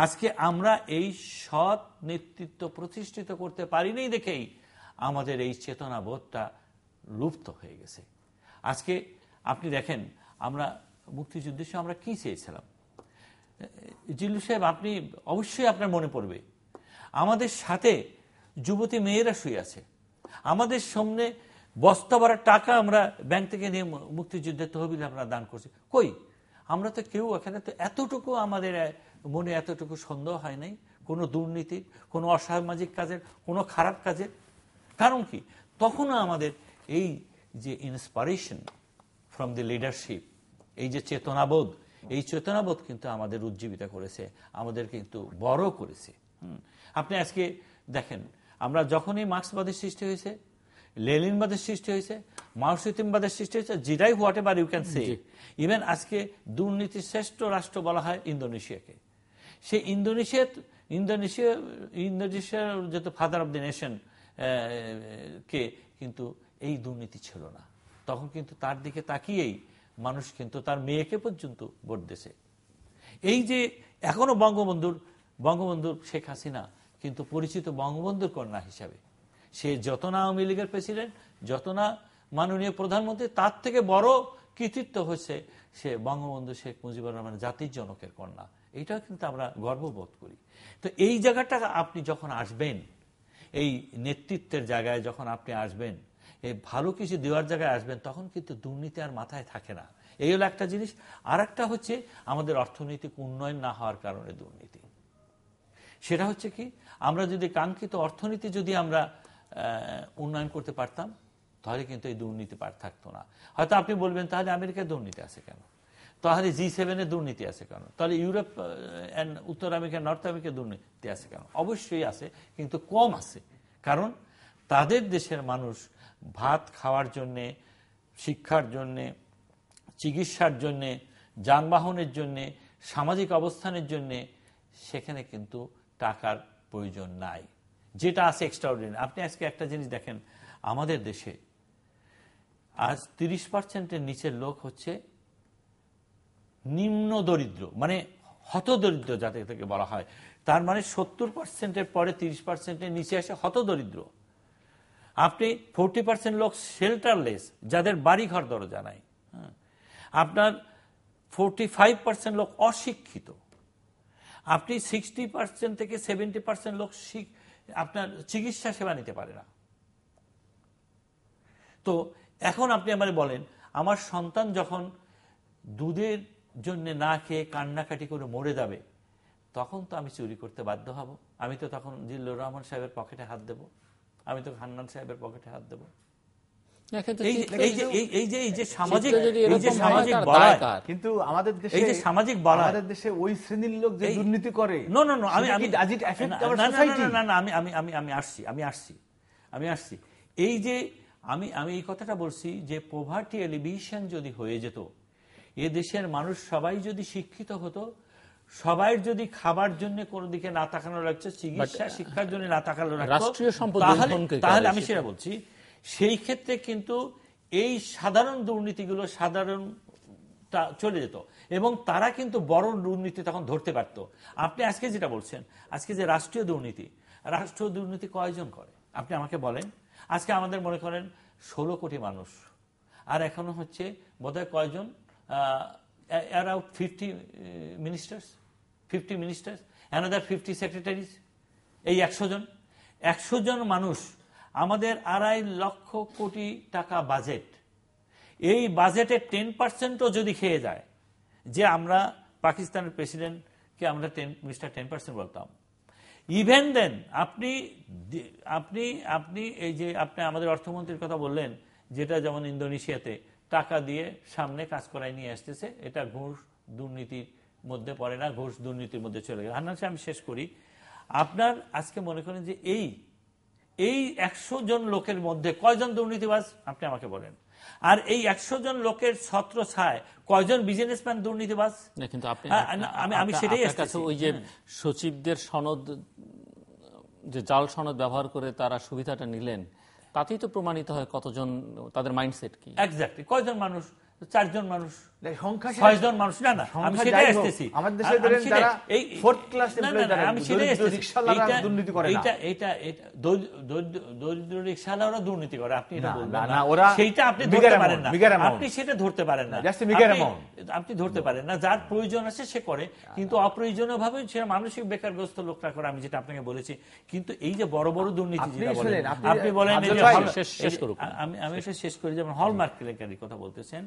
S2: আজকে আমরা এই সৎ নেতৃত্ব প্রতিষ্ঠিত করতে পারিনি দেখেই আমাদের এই চেতনাবোধটা লুপ্ত হয়ে গেছে। আজকে আপনি দেখেন, আমরা মুক্তিযুদ্ধের সময় আমরা কি চেয়েছিলাম? জিল্লু সাহেব, আপনি অবশ্যই আপনার মনে পড়বে, আমাদের সাথে যুবতী মেয়েরা শুয়ে আছে, আমাদের সামনে বস্তা ভরা টাকা আমরা ব্যাংক থেকে নিয়ে মুক্তিযুদ্ধের তহবিলে আমরা দান করছি। কই, আমরা তো কেউ এখানে তো এতটুকু আমাদের মনে এতটুকু সন্দেহ হয় নাই কোনো দুর্নীতি, কোনো অসামাজিক কাজের, কোনো খারাপ কাজের। কারণ কি, তখনও আমাদের এই যে ইন্সপিরেশন ফ্রম দি লিডারশিপ, এই যে চেতনাবোধ, এই চেতনাবোধ কিন্তু আমাদের উজ্জীবিত করেছে, আমাদের কিন্তু বড় করেছে। আপনি আজকে দেখেন, আমরা যখনই মার্ক্সবাদের সৃষ্টি হয়েছে, লেনিনবাদের সৃষ্টি হয়েছে, মাওসিতিমবাদের সৃষ্টি হয়েছে, যেটাই whatever you can say. Even আজকে দুর্নীতির শ্রেষ্ঠ রাষ্ট্র বলা হয় ইন্দোনেশিয়াকে। সে ইন্দোনেশিয়ার যেহেতু ফাদার অব দি নেশন কে, কিন্তু এই দুর্নীতি ছিল না তখন। কিন্তু তার দিকে তাকিয়েই মানুষ কিন্তু তার মেয়েকে পর্যন্ত ভোট দিয়েছে। এই যে এখনো বঙ্গবন্ধুর শেখ হাসিনা কিন্তু পরিচিত বঙ্গবন্ধুর কন্যা হিসাবে। সে যত না আওয়ামী লীগের প্রেসিডেন্ট, যত না মাননীয় প্রধানমন্ত্রী, তার থেকে বড় কৃতিত্ব হচ্ছে সে বঙ্গবন্ধু শেখ মুজিবুর রহমান জাতির জনকের কন্যা। এইটাও কিন্তু আমরা গর্ববোধ করি। তো এই জায়গাটা আপনি যখন আসবেন, এই নেতৃত্বের জায়গায় যখন আপনি আসবেন, এই ভালো কিছু দেওয়ার জায়গায় আসবেন, তখন কিন্তু দুর্নীতি আর মাথায় থাকে না। এই হলো একটা জিনিস। আর একটা হচ্ছে আমাদের অর্থনৈতিক উন্নয়ন না হওয়ার কারণে দুর্নীতি। সেটা হচ্ছে কি, আমরা যদি কাঙ্ক্ষিত অর্থনীতি যদি আমরা উন্নয়ন করতে পারতাম, তাহলে কিন্তু এই দুর্নীতি থাকতো না। হয়তো আপনি বলবেন তাহলে আমেরিকায় দুর্নীতি আছে কেন, তাহলে G7 এ দুর্নীতি আছে কেন, তাহলে ইউরোপ উত্তর আমেরিকা, নর্থ আমেরিকায় দুর্নীতি আছে কেন? অবশ্যই আছে, কিন্তু কম আছে। কারণ তাদের দেশের মানুষ ভাত খাওয়ার জন্যে, শিক্ষার জন্যে, চিকিৎসার জন্যে, যানবাহনের জন্যে, সামাজিক অবস্থানের জন্যে সেখানে কিন্তু টাকার প্রয়োজন নাই, যেটা আছে এক্সট্রাঅর্ডিনারি। আপনি আজকে একটা জিনিস দেখেন, আমাদের দেশে আজ 30%-এর নিচের লোক হচ্ছে নিম্ন দরিদ্র, মানে হতদরিদ্র যাতে থেকে বলা হয়। তার মানে 70%-এর পরে 30%-এর নিচে আসে হতদরিদ্র। আপনি 40% লোক শেল্টারলেস, যাদের বাড়ি ঘর দরজা নাই। আপনার 45% লোক অশিক্ষিত। আপনি 60% থেকে 70% লোক আপনার চিকিৎসা সেবা নিতে পারে না। তো এখন আপনি আমারে বলেন, আমার সন্তান যখন দুধের জন্য না খেয়ে কান্নাকাটি করে মরে যাবে, তখন তো আমি চুরি করতে বাধ্য হব। আমি তো তখন জিল্লুর রহমান সাহেবের পকেটে হাত দেব, আমি তো হান্নান সাহেবের পকেটে হাত দেব।
S3: কিন্তু আমাদের দেশে ওই শ্রেণীর লোক যে দুর্নীতি করে,
S2: আমি আসছি এই যে আমি এই কথাটা বলছি যে পোভার্টি এলিভিশন যদি হয়ে যেত, এ দেশের মানুষ সবাই যদি শিক্ষিত হতো, সবাই যদি খাবার জন্য কোনো দিকে না তাকানো লাগছে, চিকিৎসা শিক্ষার জন্য না তাকানো লাগতো, তাহলে আমি সেটা বলছি, সেই ক্ষেত্রে কিন্তু এই সাধারণ দুর্নীতিগুলো চলে যেত এবং তারা কিন্তু বড় দুর্নীতি তখন ধরতে পারত। আপনি আজকে যেটা বলছেন, আজকে যে রাষ্ট্রীয় দুর্নীতি কয়জন করে আপনি আমাকে বলেন। আজকে আমাদের মনে করেন 16 কোটি মানুষ, আর এখনো হচ্ছে বোধহয় কয়জন, অ্যারাউন্ড 50 মিনিস্টার্স, অ্যানাদার 50 সেক্রেটারিজ, এই 100 জন মানুষ। আমাদের 2.5 লক্ষ কোটি টাকা বাজেট, এই বাজেটের 10%ও যদি খেয়ে যায়, যে আমরা পাকিস্তানের প্রেসিডেন্টকে আমরা 10% বলতাম, ইভেন দেন আপনি এই যে আপনি আমাদের অর্থমন্ত্রীর কথা বললেন, যেটা যেমন ইন্দোনেশিয়াতে টাকা দিয়ে সামনে কাজ করায় নিয়ে আসতেছে, এটা ঘুষ দুর্নীতির মধ্যে পড়ে না, ঘুষ দুর্নীতির মধ্যে চলে গেল। হান্নান সাহেব, আমি শেষ করি। আপনার আজকে মনে করেন যে এই 100 জন লোকের মধ্যে কয়জন দুর্নীতিবাজ আপনি আমাকে বলেন, আর এই 100 জন লোকের ছত্র ছায় কয়জন বিজনেসম্যান দুর্নীতিবাজ?
S1: কিন্তু
S2: আমি সেটাই
S1: আসতেছি, ওই যে সচিবদের সনদ, যে জাল সনদ ব্যবহার করে তারা সুবিধাটা নিলেন, তাতেই তো প্রমাণিত হয় কতজন, তাদের মাইন্ডসেট কি।
S2: এক্স্যাক্টলি কয়জন মানুষ? 4 জন মানুষ, 6 জন মানুষ। না আমি সেটাই আসতেছি।
S3: আমাদের দেশে ধরেন যারা ফোর্থ ক্লাস এমপ্লয়ি,
S2: আমি সেটাই আসতেছি,
S3: রিকশাওয়ালারা দুর্নীতি করে না।
S2: এটা দরিদ্র রিকশাওয়ালারা দুর্নীতি করে, আপনি এটা বলবেন না, সেইটা আপনি ধরতে পারেন না, আপনি সেটা ধরতে পারেন না, আপনি ধরতে পারেন না। যার প্রয়োজন আছে সে করে, কিন্তু অপ্রয়োজনীয় ভাবে সেটা মানসিক বেকারগ্রস্ত লোকরা করে, আমি যেটা আপনাকে বলেছি। কিন্তু এই যে বড় বড় দুর্নীতি যেটা বলেন আপনি, বলেন আমি শেষ করি, যেমন হলমার্ক কেলেঙ্কারির কথা বলতেছেন,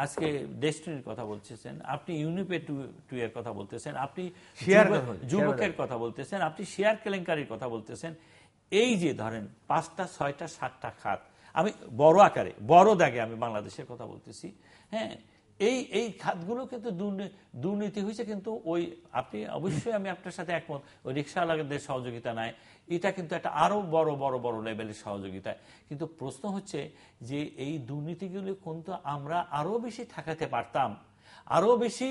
S2: আজকে ডেস্টিনির কথা বলতেছেন, আপনি ইউনিপে 2 এর কথা বলতেছেন, আপনি যুবকের কথা বলতেছেন, আপনি শেয়ার কেলেঙ্কারির কথা বলতেছেন। এই যে ধরেন 5টা 6টা 7টা খাত, আমি বড় আকারে বড় দাগে আমি বাংলাদেশের কথা বলতেছি। হ্যাঁ, এই খাতগুলো কিন্তু দুর্নীতি হয়েছে। কিন্তু ওই আপনি অবশ্যই, আমি আপনার সাথে একমত, ওই রিক্সাওয়ালাদের সহযোগিতা নাই, এটা কিন্তু একটা আরো বড় বড় বড় লেভেলের সহযোগিতা। কিন্তু প্রশ্ন হচ্ছে যে এই দুর্নীতিগুলো কিন্তু আমরা আরো বেশি ঠেকাতে পারতাম। আরো বেশি,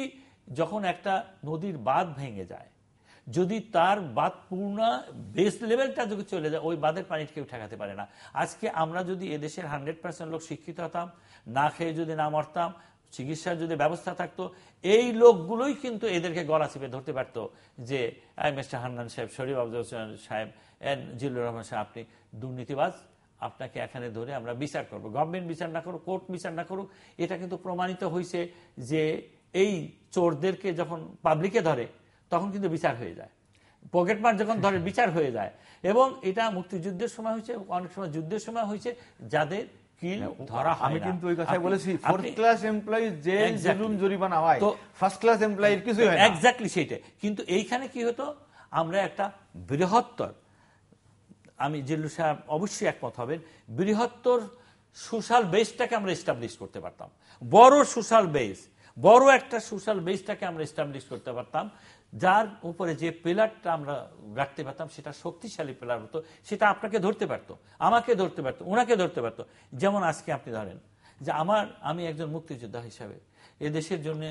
S2: যখন একটা নদীর বাঁধ ভেঙে যায়, যদি তার বাঁধ পূর্ণ বেস লেভেলটা যদি চলে যায়, ওই বাঁধের পানি কেউ ঠেকাতে পারে না। আজকে আমরা যদি এদেশের 100% লোক শিক্ষিত হতাম, না খেয়ে যদি না মরতাম, চিকিৎসার যদি ব্যবস্থা থাকতো, এই লোকগুলোই কিন্তু এদেরকে গলা চিপে ধরতে পারতো যে মিস্টার হান্নান সাহেব, শরীফ আফজাল সাহেব, জিল্লুর রহমান সাহেব, আপনি দুর্নীতিবাজ, আপনাকে এখানে ধরে আমরা বিচার করব। গভর্নমেন্ট বিচার না করুক, কোর্ট বিচার না করুক, এটা কিন্তু প্রমাণিত হয়েছে যে এই চোরদেরকে যখন পাবলিকে ধরে তখন কিন্তু বিচার হয়ে যায়, পকেটমার যখন ধরে বিচার হয়ে যায়। এবং এটা মুক্তিযুদ্ধের সময় হয়েছে, অনেক সময় যুদ্ধের সময় হয়েছে, যাদের কিল ধরা হয় না।
S3: আমি কিন্তু ওই কথাই বলেছি, ফোর্থ ক্লাস এমপ্লয়ি জেল জুলুম জরিমানা হয়, ফার্স্ট ক্লাস এমপ্লয়ির কিছু হয় না।
S2: এক্স্যাক্টলি সেইটা। কিন্তু এইখানে কি হতো, আমরা একটা বৃহত্তর, আমি জিল্লু সাহেব অবশ্যই একমত হবেন, বৃহত্তর সোশ্যাল বেসটাকে আমরা এস্টাবলিশ করতে পারতাম। বড় সোশ্যাল বেস, বড় একটা সোশ্যাল বেসটাকে আমরা এস্টাবলিশ করতে পারতাম, যার উপরে যে পিলারটা আমরা রাখতে পারতাম সেটা শক্তিশালী পিলার হতো। সেটা আপনাকে ধরতে পারতো, আমাকে ধরতে পারতো, ওনাকে ধরতে পারতো। যেমন আজকে আপনি ধরেন যে আমি একজন মুক্তিযোদ্ধা হিসাবে এদেশের জন্য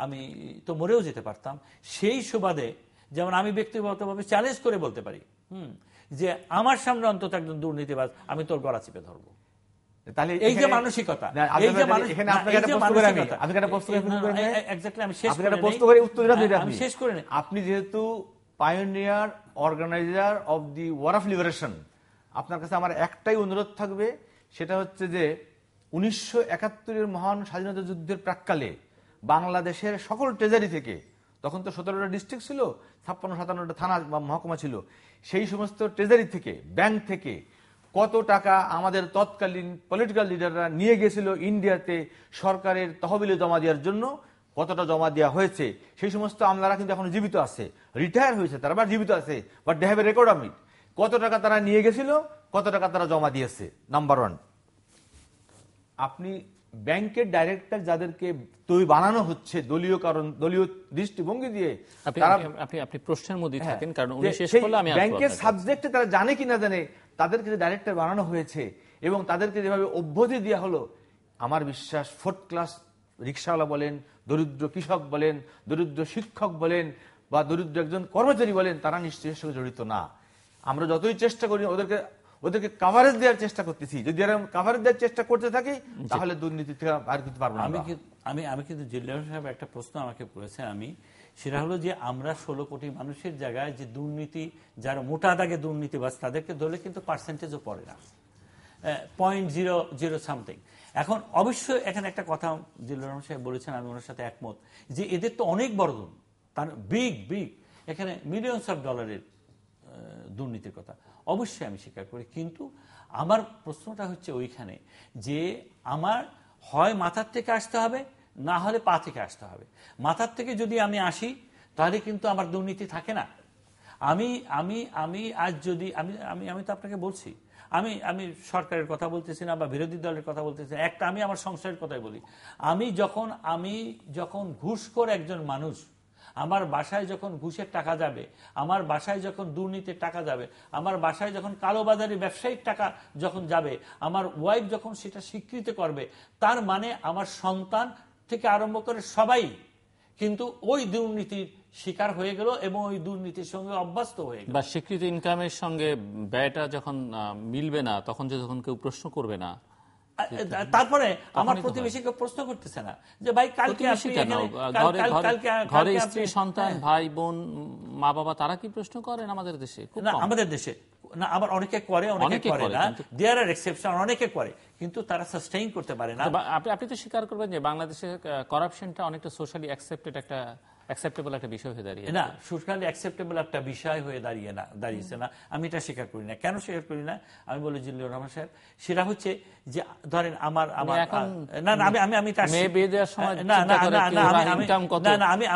S2: আমি তো মরেও যেতে পারতাম। সেই সুবাদে যেমন আমি ব্যক্তিগতভাবে চ্যালেঞ্জ করে বলতে পারি যে আমার সামনে অন্তত একজন দুর্নীতিবাজ, আমি তোর গলা চিপে ধরবো।
S3: তাহলে
S2: এই যে মানসিকতা,
S3: আপনি যেহেতু pioneer organizer of the war of liberation, আপনার কাছে আমার একটাই অনুরোধ থাকবে, সেটা হচ্ছে যে 1971-এর মহান স্বাধীনতা যুদ্ধের প্রাক্কালে বাংলাদেশের সকল ট্রেজারি থেকে, তখন তো 17টা ডিস্ট্রিক্ট ছিল, 56-57টা থানা বা মহকুমা ছিল, সেই সমস্ত ট্রেজারি থেকে, ব্যাংক থেকে কত টাকা আমাদের তৎকালীন পলিটিক্যাল লিডাররা নিয়ে গেছিল ইন্ডিয়াতে সরকারের তহবিলে জমা দেওয়ার জন্য, কতটা জমা দেওয়া হয়েছে, সেই সমস্ত আমলারা কিন্তু এখন জীবিত আছে, রিটায়ার হয়েছে, তারা আবার জীবিত আছে, but they have a record of it. কত টাকা তারা নিয়ে গেছিল, কত টাকা তারা জমা দিয়েছে। নাম্বার 1, আপনি ব্যাংকের ডাইরেক্টর যাদেরকে বানানো হচ্ছে দলীয় কারণ, দলীয় দৃষ্টিভঙ্গি দিয়ে,
S1: আপনি প্রশ্নের মধ্যে থাকেন, কারণ উনি শেষ করলে আমি
S3: ব্যাংকের সাবজেক্টে তারা জানে কি না জানে, তাদেরকে যে ডাইরেক্টর বানানো হয়েছে এবং তাদেরকে যেভাবে অভ্যর্থী দেওয়া হলো, আমার বিশ্বাস ফোর্থ ক্লাস রিক্সাওয়ালা বলেন, দরিদ্র কৃষক বলেন, দরিদ্র শিক্ষক বলেন, বা দরিদ্র একজন কর্মচারী বলেন, তারা নিশ্চয়ই সঙ্গে জড়িত না। আমরা যতই চেষ্টা করি ওদেরকে কাভারেজ দেওয়ার চেষ্টা করতেছি, যদি এরকম কাভারেজ দেওয়ার চেষ্টা করতে থাকি তাহলে দুর্নীতি থেকে আর কিছু পারবো না।
S2: আমি কিন্তু জিল্লুর সাহেব একটা প্রশ্ন আমাকে করেছেন, সেটা হলো যে আমরা 16 কোটি মানুষের জায়গায় যে দুর্নীতি, যারা মোটা দাগে দুর্নীতিবাজ, তাদেরকে ধরলে কিন্তু পার্সেন্টেজও পড়ে না, 0.00 সামথিং। এখন অবশ্যই এখানে একটা কথা জিল্লুর রহমান সাহেব বলেছেন, আমি ওনার সাথে একমত, যে এদের তো অনেক বড় তার বিগ এখানে মিলিয়নস অফ ডলারের দুর্নীতির কথা অবশ্যই আমি স্বীকার করি। কিন্তু আমার প্রশ্নটা হচ্ছে ওইখানে যে আমার হয় মাথার থেকে আসতে হবে, না হলে পা থেকে আসতে হবে। মাথার থেকে যদি আমি আসি তাহলে কিন্তু আমার দুর্নীতি থাকে না। আমি আজ যদি আমি তো আপনাকে বলছি, আমি সরকারের কথা বলতেছি না বা বিরোধী দলের কথা বলতেছি না, একটা আমি আমার সংসারের কথাই বলি। আমি যখন ঘুষখোর একজন মানুষ, আমার বাসায় যখন ঘুষের টাকা যাবে, আমার বাসায় যখন দুর্নীতির টাকা যাবে, আমার বাসায় যখন কালোবাজারি ব্যবসায়িক টাকা যখন যাবে, আমার ওয়াইফ যখন সেটা স্বীকৃতি করবে, তার মানে আমার সন্তান থেকে আরম্ভ করে সবাই কিন্তু ওই দুর্নীতির শিকার হয়ে গেল এবং ওই দুর্নীতির সঙ্গে অভ্যস্ত হয়ে গেল।
S1: বা স্বীকৃত ইনকামের সঙ্গে ব্যয়টা যখন মিলবে না, তখন যখন কেউ প্রশ্ন করবে না,
S2: তারপরে আমার প্রতিবেশীকে প্রশ্ন করতেছে না যে ভাই কালকে
S1: ঘরে স্ত্রী সন্তান ভাই বোন মা বাবা তারা কি প্রশ্ন করেন আমাদের দেশে?
S2: না, আমাদের দেশে না, আবার অনেকে করে, অনেকে করে না, দেয়ার আর এক্সেপশন, অনেকে করে, কিন্তু তারা সাস্টেইন করতে পারে না।
S1: আপনি তো স্বীকার করবেন যে বাংলাদেশে করাপশনটা অনেকটা সোশ্যালি অ্যাকসেপ্টেবল একটা বিষয় হয়ে দাঁড়িয়ে
S2: না, সোশ্যালি অ্যাকসেপ্টেবল একটা বিষয় হয়ে দাঁড়িয়েছে না। আমি এটা স্বীকার করি না। কেন স্বীকার করি না? আমি বলি জিল্লুর রহমান সাহেব, সেটা হচ্ছে যে ধরেন আমার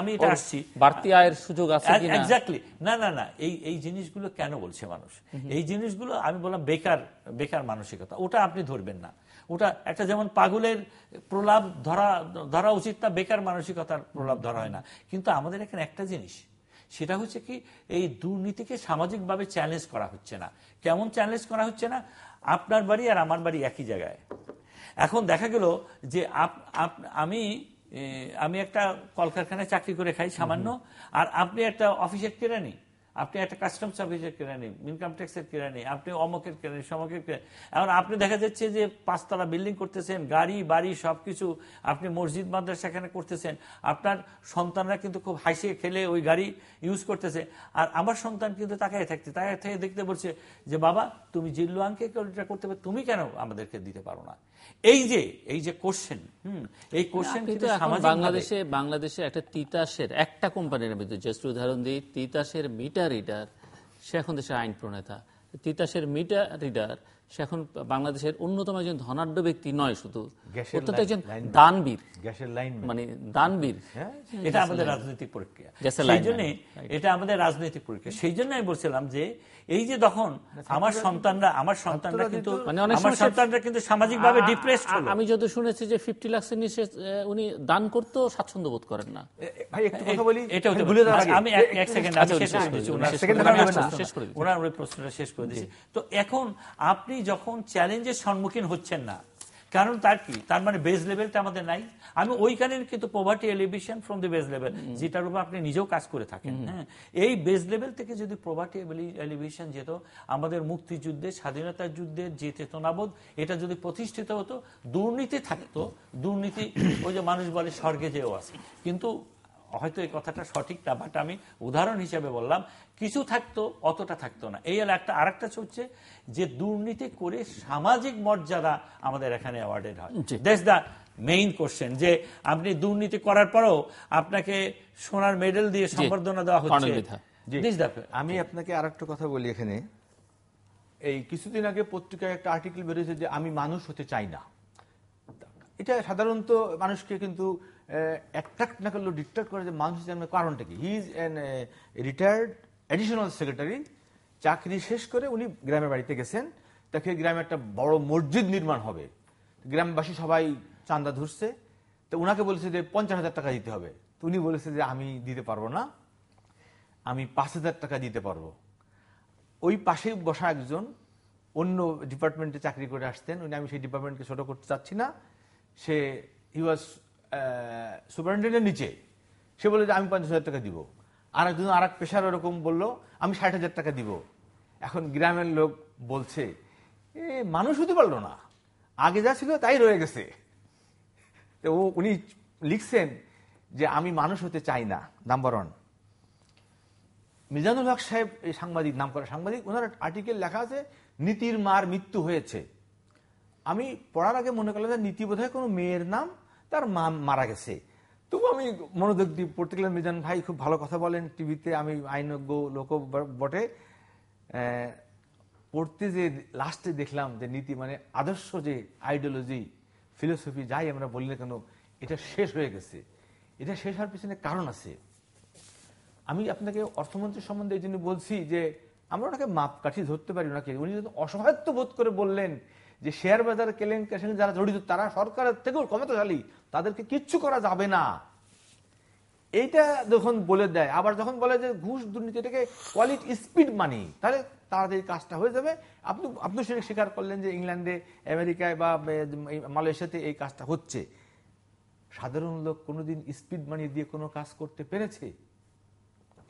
S2: আমি এটা আসছি
S1: বাড়তি আয়ের সুযোগ আছে কিনা,
S2: এক্স্যাক্টলি না এই জিনিসগুলো কেন বলছে মানুষ? এই জিনিসগুলো আমি বললাম বেকার মানসিকতা, ওটা আপনি ধরবেন না। ওটা একটা যেমন পাগলের প্রলাপ ধরা উচিত না, বেকার মানসিকতার প্রলাপ ধরা হয় না। কিন্তু আমাদের এখানে একটা জিনিস, সেটা হচ্ছে কি, এই দুর্নীতিকে সামাজিকভাবে চ্যালেঞ্জ করা হচ্ছে না। কেমন চ্যালেঞ্জ করা হচ্ছে না? আপনার বাড়ি আর আমার বাড়ি একই জায়গায়। এখন দেখা গেল যে আমি একটা কলকারখানায় চাকরি করে খাই সামান্য, আর আপনি একটা অফিসের কেরানি, আপনি একটা কাস্টমস অফিসের কেরানি, ইনকাম ট্যাক্সের কেরানি, আপনি অমকের কেরানি, সমকের কেরানি। এখন আপনি দেখা যাচ্ছে যে 5 তলা বিল্ডিং করতেছেন, গাড়ি বাড়ি সবকিছু, আপনি মসজিদ মাদ্রাসা সেখানে করতেছেন, আপনার সন্তানরা কিন্তু খুব হাসিয়ে খেলে ওই গাড়ি ইউজ করতেছে, আর আমার সন্তান কিন্তু তাকায় থেকে দেখতে বলছে যে বাবা তুমি জিল্লু আঙ্কে এটা করতে পারো, তুমি কেন আমাদেরকে দিতে পারো না? এই যে কোশ্চেন, এই কোশ্চেন কিন্তু
S1: বাংলাদেশে একটা তিতাসের একটা কোম্পানির মধ্যে, জাস্ট উদাহরণ দিই, তিতাসের মিটার রিডার সে এখন দেশের আইন প্রণেতা। তিতাসের মিটার রিডার সে এখন বাংলাদেশের অন্যতম একজন ধনাঢ্য ব্যক্তি নয়, শুধু অত্যন্ত একজন দানবীর,
S3: গ্যাসের লাইন
S1: মানে দানবীর।
S2: এটা আমাদের রাজনৈতিক প্রক্রিয়া, সেই জন্য এটা আমাদের রাজনৈতিক প্রক্রিয়া। সেই জন্য আমি বলছিলাম যে এই যে তখন আমার সন্তানরা কিন্তু সামাজিকভাবে ডিপ্রেসড হলো।
S1: আমি যত শুনেছি যে 50 লাখের নিচে উনি দান করতেও স্বাচ্ছন্দ্য বোধ করেন না।
S3: ভাই একটু কথা বলি,
S2: আমি এক সেকেন্ড ওনার প্রশ্নটা শেষ করে দিচ্ছি। তো এখন আপনি যখন চ্যালেঞ্জের সম্মুখীন হচ্ছেন না, কারণ তার মানে বেস লেভেলটা আমাদের নাই। আমি ওইখানে কিন্তু poverty elevation from the base level, যেটার উপর আপনি নিজেও কাজ করে থাকেন, হ্যাঁ, এই বেস লেভেল থেকে যদি পভার্টি এলিভেশন যেত, আমাদের মুক্তিযুদ্ধে, স্বাধীনতার যুদ্ধের যে চেতনাবোধ, এটা যদি প্রতিষ্ঠিত হতো, দুর্নীতি থাকতো, দুর্নীতি ওই যে মানুষ বলে স্বর্গে যেও আছে, কিন্তু হয়তো এই কথাটা সঠিক না, বাট আমি উদাহরণ হিসেবে বললাম, কিছু থাকতো, অতটা থাকতো না। এই একটা আরেকটা হচ্ছে যে দুর্নীতি করে সামাজিক মর্যাদা আমাদের এখানে অ্যাওয়ার্ডেড হয়। দ্যাটস দ্য মেইন কোশ্চেন, যে আপনি দুর্নীতি করার পরেও আপনাকে সোনার মেডেল দিয়ে সম্বর্ধনা দেওয়া হচ্ছে।
S3: আমি আপনাকে আরেকটা কথা বলি এখানে। এই কিছুদিন আগে পত্রিকায় একটা আর্টিকেল বেরিয়েছে যে আমি মানুষ হতে চাই না। এটা সাধারণত মানুষকে কিন্তু অ্যাট্রাক্ট না করলেও ডিস্ট্রাক্ট করে, যে মানুষ জানার কারণটা কি। He is an retired additional secretary, চাকরি শেষ করে উনি গ্রামের বাড়িতে গেছেন, তাকে গ্রামে একটা বড় মসজিদ নির্মাণ হবে, গ্রামবাসী সবাই চাঁদা ধরছে, তো উনাকে বলেছে যে 50,000 টাকা দিতে হবে। তো উনি বলেছে যে আমি দিতে পারবো না, আমি 5,000 টাকা দিতে পারবো। ওই পাশে বসা একজন অন্য ডিপার্টমেন্টে চাকরি করে আসতেন, উনি, আমি সেই ডিপার্টমেন্টকে ছোট করতে চাচ্ছি না, সে হি ওয়াজ সুপারিনটেন্ডেন্টের নিচে, সে বলে যে আমি 50,000 টাকা দিব। আর একজন আর এক পেশার ওরকম বললো আমি 60,000 টাকা দিব। এখন গ্রামের লোক বলছে মানুষ হতে পারলো না, আগে যা ছিল তাই রয়ে গেছে। তো উনি লিখছেন যে আমি মানুষ হতে চাই না। নাম্বার 1 মিজানুল হক সাহেব, এই সাংবাদিক, নাম করা সাংবাদিক, ওনার আর্টিকেল লেখা আছে নীতির মার মৃত্যু হয়েছে। আমি পড়ার আগে মনে করলাম যে নীতি বোধহয় কোনো মেয়ের নাম, তার মা মারা গেছে। তবু আমি মনোযোগ দিয়ে পড়তে গেলাম, মিজান ভাই খুব ভালো কথা বলেন, টিভিতে আমি আইনজ্ঞ লোক বটে, পড়তে যে লাস্টে দেখলাম যে নীতি মানে আদর্শ, যে আইডিওলজি, ফিলোসফি, যাই আমরা বলি না কেন, এটা শেষ হয়ে গেছে। এটা শেষ হওয়ার পিছনে কারণ আছে। আমি আপনাকে অর্থমন্ত্রী সম্বন্ধে এই জন্য বলছি যে আমরা ওনাকে মাপকাঠি ধরতে পারি ওনাকে। উনি যদি অসহায়ত্ব বোধ করে বললেন যে শেয়ার বাজার কেলেঙ্কারির সঙ্গে যারা জড়িত তারা সরকারের থেকেও ক্ষমতাশালী, তাদেরকে কিচ্ছু করা যাবে না, এইটা যখন বলে দেয়, আবার যখন বলে যে ঘুষ দুর্নীতি, এটাকে কোয়ালিটি স্পিড মানি, তাহলে তাড়াতাড়ি কাজটা হয়ে যাবে। আপনি সেটা স্বীকার করলেন যে ইংল্যান্ডে, আমেরিকায় বা মালয়েশিয়াতে এই কাজটা হচ্ছে। সাধারণ লোক কোনোদিন স্পিড মানি দিয়ে কোনো কাজ করতে পেরেছে?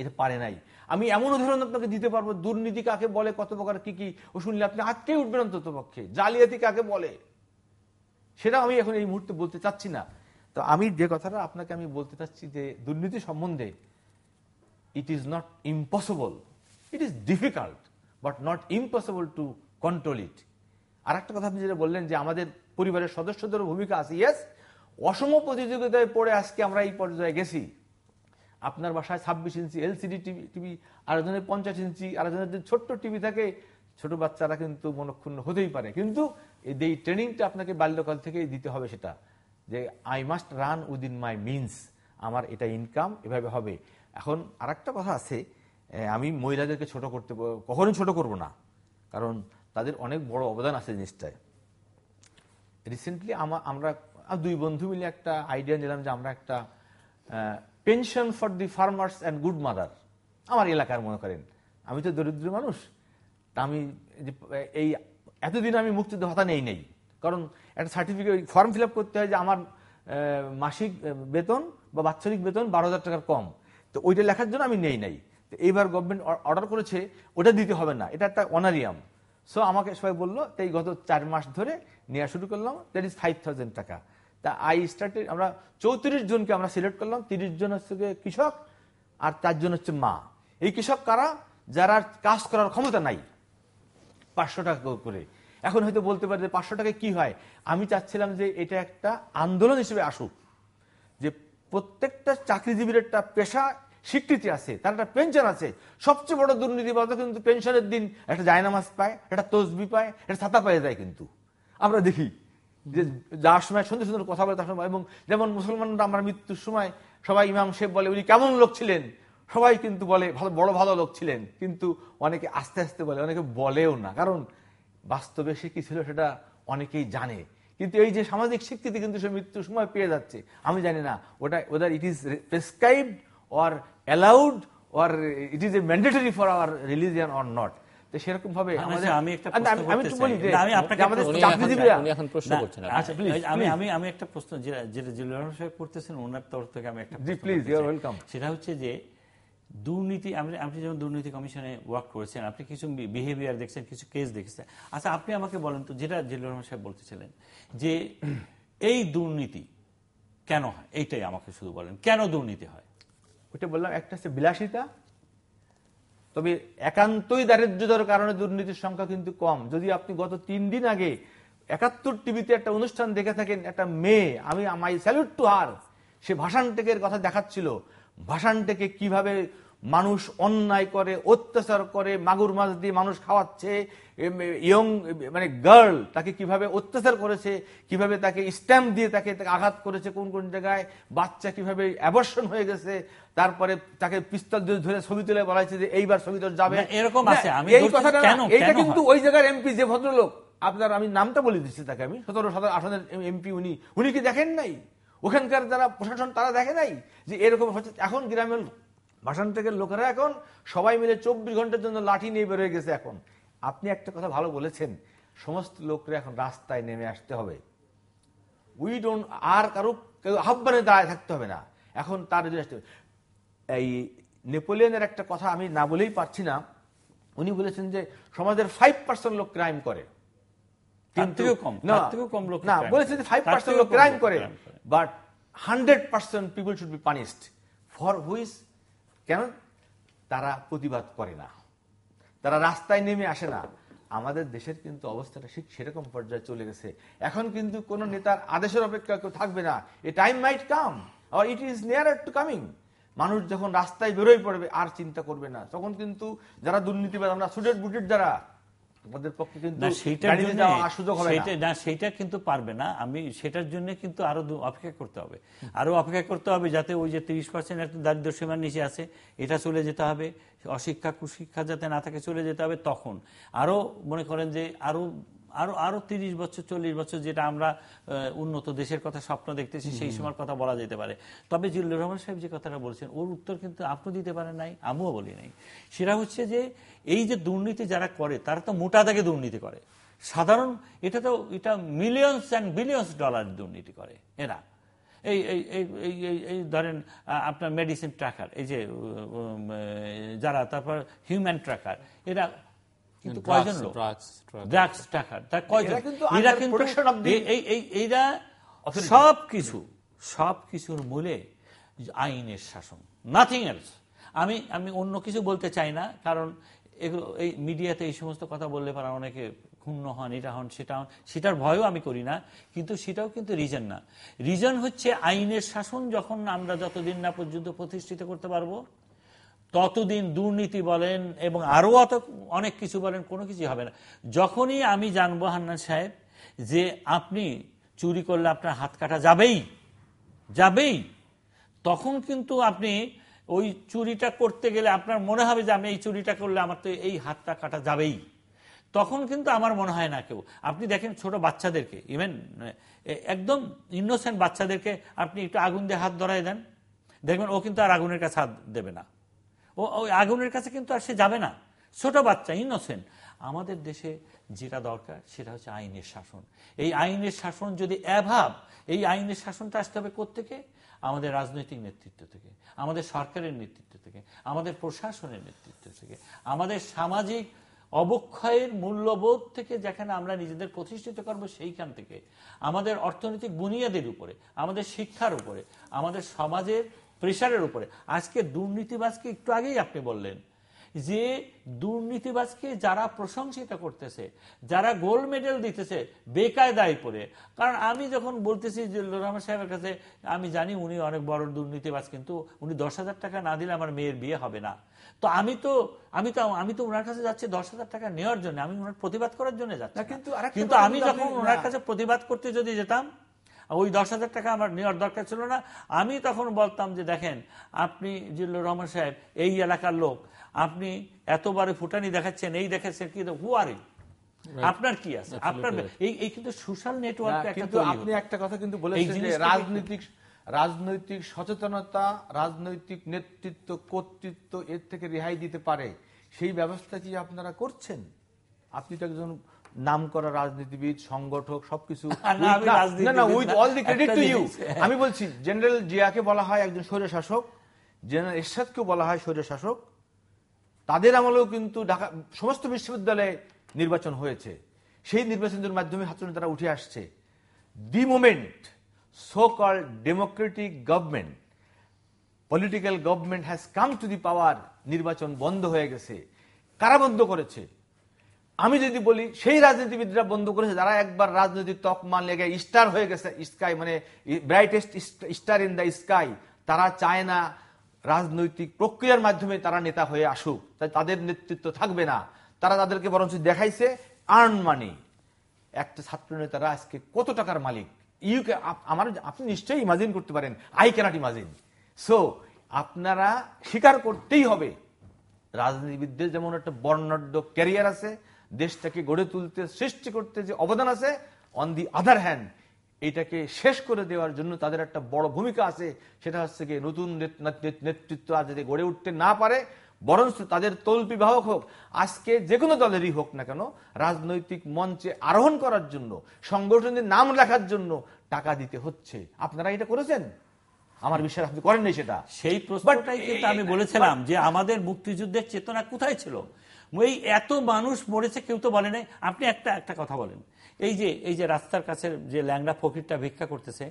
S3: এটা পারে নাই। আমি এমন উদাহরণ আপনাকে দিতে পারবো, দুর্নীতি কাকে বলে, কত প্রকার কি কি, ও শুনলে আপনি আটকে উঠবেন অন্তত পক্ষে। জালিয়াতি কাকে বলে সেটা আমি এখন এই মুহূর্তে বলতে চাচ্ছি না। তো আমি যে কথাটা আপনাকে আমি বলতে চাচ্ছি যে দুর্নীতি সম্বন্ধে, it is not impossible, it is difficult but not impossible to control it. আর একটা কথা আপনি যেটা বললেন যে আমাদের পরিবারের সদস্যদেরও ভূমিকা আছে, ইয়েস, অসম প্রতিযোগিতায় পড়ে আজকে আমরা এই পর্যায়ে গেছি। আপনার বাসায় 26 ইঞ্চি এলসিডি টিভি, আরেকজনের 50 ইঞ্চি, আরেকজনের ছোট্ট টিভি থাকে, ছোট বাচ্চারা কিন্তু মনক্ষুণ্ণ হতেই পারে। কিন্তু এই ট্রেনিংটা আপনাকে বাল্যকাল থেকেই দিতে হবে, সেটা যে I must run within my means, আমার এটা ইনকাম, এভাবে হবে। এখন আরেকটা কথা আছে, আমি মহিলাদেরকে ছোট করতে কখনোই ছোট করব না, কারণ তাদের অনেক বড় অবদান আছে জিনিসটায়। রিসেন্টলি আমরা 2 বন্ধু মিলে একটা আইডিয়া নিলাম যে আমরা একটা pension for the farmers and good mother, আমার এলাকার মনে করেন, আমি তো দরিদ্র মানুষ, তা আমি এই এতদিন আমি মুক্তিযুদ্ধ ভাতা নেই, কারণ একটা সার্টিফিকেট ফর্ম ফিল আপ করতে হয় যে আমার মাসিক বেতন বা বাৎসরিক বেতন 12,000 টাকার কম, তো ওইটা লেখার জন্য আমি নেই। তো এইবার গভর্নমেন্ট অর্ডার করেছে ওটা দিতে হবে না, এটা একটা অনারিয়াম। সো আমাকে সবাই বললো, তাই গত 4 মাস ধরে নেওয়া শুরু করলাম, দ্যাট ইজ 5,000 টাকা। তা আই স্টার্টেড, আমরা 34 জনকে আমরা সিলেক্ট করলাম, 30 জন হচ্ছে কৃষক আর 4 জন হচ্ছে মা। এই কৃষক কারা? যারা কাজ করার ক্ষমতা নাই, 500 টাকা করে। এখন হয়তো বলতে পারে যে 500 টাকায় কি হয়। আমি চাচ্ছিলাম যে এটা একটা আন্দোলন হিসেবে আসুক, যে প্রত্যেকটা চাকরিজীবীর একটা পেশা স্বীকৃতি আছে, তার একটা পেনশন আছে। সবচেয়ে বড় দুর্নীতিবাদ কিন্তু পেনশনের দিন একটা জায়নামাজ পায়, একটা তসবি পায়, একটা ছাতা পায়ে যায়। কিন্তু আমরা দেখি যে যার সময় সুন্দর সুন্দর কথা বলে তার সময়, এবং যেমন মুসলমানরা আমরা মৃত্যুর সময় সবাই ইমাম সাহেব বলে উনি কেমন লোক ছিলেন, সবাই কিন্তু বলে ভালো লোক ছিলেন, কিন্তু অনেকে আস্তে আস্তে বলে, অনেকে বলেও না, কারণ বাস্তবে সে কি ছিল সেটা অনেকেই জানে। কিন্তু এই যে সামাজিক স্বীকৃতি কিন্তু সে মৃত্যুর সময় পেয়ে যাচ্ছে। আমি জানি না ওটা ওদের it is prescribed or allowed or it is a mandatory for our religion or not. তো সেরকম ভাবে
S2: আমি একটা প্রশ্ন যেটা জিল্লুর রহমান সাহেব করতেছেন ওনার তরফ থেকে আমি একটা, সেটা হচ্ছে যে দুর্নীতি, আপনি যেমন দুর্নীতি কমিশনে ওয়ার্ক করেছেন, আপনি কিছু বিহেভিয়ার দেখছেন, কিছু কেস দেখছেন। আচ্ছা, আপনি আমাকে বলেন তো, যেটা জিল্লুর রহমান সাহেব বলতেছিলেন যে এই দুর্নীতি কেন হয়, এইটাই আমাকে শুধু বলেন, কেন দুর্নীতি হয়?
S3: ওইটা বললাম, একটা হচ্ছে বিলাসিতা, তবে একান্তই দারিদ্র্যতার কারণে দুর্নীতির সংখ্যা কিন্তু কম। যদি আপনি গত 3 দিন আগে 71 টিভিতে একটা অনুষ্ঠান দেখে থাকেন, একটা মেয়ে, আমি মাই স্যালুট টু হার, সে ভাষণ টেকের কথা দেখাচ্ছিল, ভাষণ টেকে কিভাবে মানুষ অন্যায় করে, অত্যাচার করে, মাগুর মাছ দিয়ে মানুষ খাওয়াচ্ছে, ইয়ং মানে গার্ল তাকে কিভাবে অত্যাচার করেছে, কিভাবে তাকে স্ট্যাম্প দিয়ে তাকে আঘাত করেছে, কোন কোন জায়গায় বাচ্চা কিভাবে অ্যাবর্শন হয়ে গেছে, তারপরে তাকে পিস্তল ধরে ছবি তুলে বলা হয়েছে যে এইবার ছবি তোর যাবে,
S2: এরকম আছে।
S3: এই কথাটা এইটা কিন্তু ওই জায়গার এমপি যে ভদ্রলোক, আপনার আমি নামটা বলে দিচ্ছি তাকে, আমি 17 আসনের এমপি, উনি কি দেখেন নাই? ওখানকার যারা প্রশাসন তারা দেখে নাই যে এরকম হচ্ছে? এখন গ্রামের ভাষণ থেকে লোকেরা এখন সবাই মিলে 24 ঘন্টার জন্য লাঠি নিয়ে বেরোয় গেছে। এখন আপনি একটা কথা ভালো বলেছেন, সমস্ত লোকরা এখন রাস্তায় নেমে আসতে হবে। উই ডোন্ট আর কারো কেউ আহ্বানে দাঁড়ায় থাকতে হবে না, এখন তার এই নেপোলিয়নের একটা কথা আমি না বলেই পারছি না, উনি বলেছেন যে সমাজের 5% লোক ক্রাইম করে, কিন্তু না বলেছেন যে 5% লোক ক্রাইম করে, but 100% people should be punished for which. কেন? তারা প্রতিবাদ করে না, তারা রাস্তায় নেমে আসে না। আমাদের দেশের কিন্তু অবস্থাটা ঠিক সেরকম পর্যায়ে চলে গেছে। এখন কিন্তু কোন নেতার আদেশের অপেক্ষা কেউ থাকবে না। A time might come or it is nearer to coming. মানুষ যখন রাস্তায় বেরোয় পড়বে আর চিন্তা করবে না, তখন কিন্তু যারা দুর্নীতিবাদ, আমরা সুটেড বুটেড যারা, আমাদের পক্ষে কিন্তু সুযোগ হবে না,
S2: সেইটা কিন্তু পারবে না। আমি সেটার জন্য কিন্তু আরো অপেক্ষা করতে হবে, আরো অপেক্ষা করতে হবে, যাতে ওই যে 30% একটা দারিদ্র সীমার নিচে আছে এটা চলে যেতে হবে, অশিক্ষা কুশিক্ষা যাতে না থাকে চলে যেতে হবে। তখন আরো মনে করেন যে আরো আরো আরো 30 বছর 40 বছর যেটা আমরা উন্নত দেশের কথা স্বপ্ন দেখতেছি সেই সময়ের কথা বলা যেতে পারে। তবে জিল্লুর রহমান সাহেব যে কথাটা বলছেন ওর উত্তর কিন্তু আপনি দিতে পারেন নাই, আমিও বলি নাই। সেটা হচ্ছে যে এই যে দুর্নীতি যারা করে তারা তো মোটা দাগে দুর্নীতি করে, সাধারণ এটা মিলিয়নস অ্যান্ড বিলিয়নস ডলার দুর্নীতি করে এরা। এই ধরেন আপনার মেডিসিন ট্র্যাকার, এই যে যারা, তারপর হিউম্যান ট্র্যাকার, এরা কিন্তু কয়জন লোক, ড্রাগস ট্র্যাকার তার কয়জন, এরা কিন্তু এইরা সবকিছুর মূলে আইনের শাসন, নাথিং এলস। আমি অন্য কিছু বলতে চাই না, কারণ এগুলো এই মিডিয়াতে এই সমস্ত কথা বললে পারা অনেকে ক্ষুণ্ণ হন, এটা হন সেটা হন, সেটার ভয়ও আমি করি না, কিন্তু সেটাও কিন্তু রিজন না। রিজন হচ্ছে আইনের শাসন যখন আমরা যতদিন না পর্যন্ত প্রতিষ্ঠিত করতে পারবো ততদিন দুর্নীতি বলেন এবং আরো অনেক কিছু বলেন, কোনো কিছু হবে না। যখনই আমি জানবো হান্নান সাহেব যে আপনি চুরি করলে আপনার হাত কাটা যাবেই, তখন কিন্তু আপনি ওই চুরিটা করতে গেলে আপনার মনে হবে যে আমি এই চুরিটা করলে আমার তো এই হাতটা কাটা যাবেই, তখন কিন্তু আমার মনে হয় না কেউ। আপনি দেখেন ছোট বাচ্চাদেরকে, ইভেন একদম ইনোসেন্ট বাচ্চাদেরকে আপনি একটু আগুন দিয়ে হাত ধরায় দেন, দেখবেন ও কিন্তু আর আগুনের কাছে হাত দেবে না, ওই আগুনের কাছে কিন্তু আর সে যাবে না, ছোট বাচ্চা, ইনোসেন্ট। আমাদের দেশে যেটা দরকার সেটা হচ্ছে আইনের শাসন। এই আইনের শাসন যদি এই আইনের শাসনটা আসতে হবে কোত্থেকে? আমাদের রাজনৈতিক নেতৃত্ব থেকে, আমাদের সরকারের নেতৃত্ব থেকে, আমাদের প্রশাসনের নেতৃত্ব থেকে, আমাদের সামাজিক অবক্ষয়ের মূল্যবোধ থেকে, যেখানে আমরা নিজেদের প্রতিষ্ঠিত করবো সেইখান থেকে, আমাদের অর্থনৈতিক বুনিয়াদের উপরে, আমাদের শিক্ষার উপরে, আমাদের সমাজের প্রেশারের উপরে। আজকে দুর্নীতিবাজকে একটু আগেই আপনি বললেন যে দুর্নীতিবাজকে যারা প্রশংসিত করতেছে, যারা গোল্ড মেডেল দিতেছে বেকায়দায় পড়ে। কারণ আমি যখন বলতেছি যে রহমান সাহেবের কাছে, আমি জানি উনি অনেক বড় দুর্নীতিবাজ, কিন্তু উনি 10,000 টাকা না দিলে আমার মেয়ের বিয়ে হবে না। তো আমি তো ওনার কাছে যাচ্ছি 10,000 টাকা নেওয়ার জন্য, আমি ওনার প্রতিবাদ করার জন্য যাচ্ছি। কিন্তু আমি যখন ওনার কাছে প্রতিবাদ করতে যদি যেতাম, ওই 10,000 টাকা আমার নেওয়ার দরকার ছিল না। আমি তখন বলতাম যে দেখেন, আপনি জিল্লুর রহমান সাহেব এই এলাকার লোক, আপনি এতবারে ফুটানি দেখাচ্ছেন, এই দেখাচ্ছেন, কি হুয়ারি, আপনার কি আছে? আপনার এই কিন্তু সোশ্যাল নেটওয়ার্ক।
S3: কিন্তু আপনি একটা কথা কিন্তু বলেছেন যে রাজনৈতিক সচেতনতা, রাজনৈতিক নেতৃত্ব, কর্তৃত্ব এর থেকে রেহাই দিতে পারে, সেই ব্যবস্থা কি আপনারা করছেন? আপনি তো একজন নামকরা রাজনীতিবিদ, সংগঠক, সবকিছু। আমি বলছি জেনারেল জিয়াকে বলা হয় একজন স্বৈরশাসক, জেনারেল এরশাদকেও বলা হয় স্বৈরশাসক। তাদের আমলেও কিন্তু ঢাকা সমস্ত বিশ্ববিদ্যালয়ে নির্বাচন হয়েছে, সেই নির্বাচনের মাধ্যমে ছাত্রনেতারা উঠে আসছে। The moment so called democratic government, political government has come to the power, নির্বাচন বন্ধ হয়ে গেছে। কারা বন্ধ করেছে? আমি যদি বলি সেই রাজনীতিবিদরা বন্ধ করেছে যারা একবার রাজনৈতিক তকমা লেগে স্টার হয়ে গেছে, স্কাই মানে brightest star in the sky. তারা চায় না রাজনৈতিক প্রক্রিয়ার মাধ্যমে তারা নেতা হয়ে আসুক, তাই তাদের নেতৃত্ব থাকবে না। তারা তাদেরকে বরঞ্চ দেখাইছে আর্ন মানি। একটা ছাত্র নেতারা আজকে কত টাকার মালিক আপনি নিশ্চয়ই ইমাজিন করতে পারেন। I cannot imagine. সো আপনারা স্বীকার করতেই হবে, রাজনীতিবিদদের যেমন একটা বর্ণাঢ্য ক্যারিয়ার আছে, দেশটাকে গড়ে তুলতে, সৃষ্টি করতে যে অবদান আছে, অন দি আদার হ্যান্ড এটাকে শেষ করে দেওয়ার জন্য তাদের একটা বড় ভূমিকা আছে। সেটা হচ্ছে কি, নতুন নেতৃত্ব আর যদি গড়ে উঠতে না পারে, বরঞ্চ তাদের তল্পি বাহক হোক, আজকে যে কোনো দলেরই হোক না কেন, রাজনৈতিক মঞ্চে আরোহণ করার জন্য, সংগঠনের নাম লেখার জন্য টাকা দিতে হচ্ছে। আপনারা এটা করেছেন? আমার বিশ্বাস আপনি করেন নাই সেটা।
S2: সেই প্রশ্নটাই কিন্তু আমি বলেছিলাম যে আমাদের মুক্তিযুদ্ধের চেতনা কোথায় ছিল? এই এত মানুষ মরেছে, কেউ তো বলে নাই। আপনি একটা কথা বলেন, এই যে রাস্তার কাছে যে ল্যাংড়া ফকিরটা ভিক্ষা করতেছে,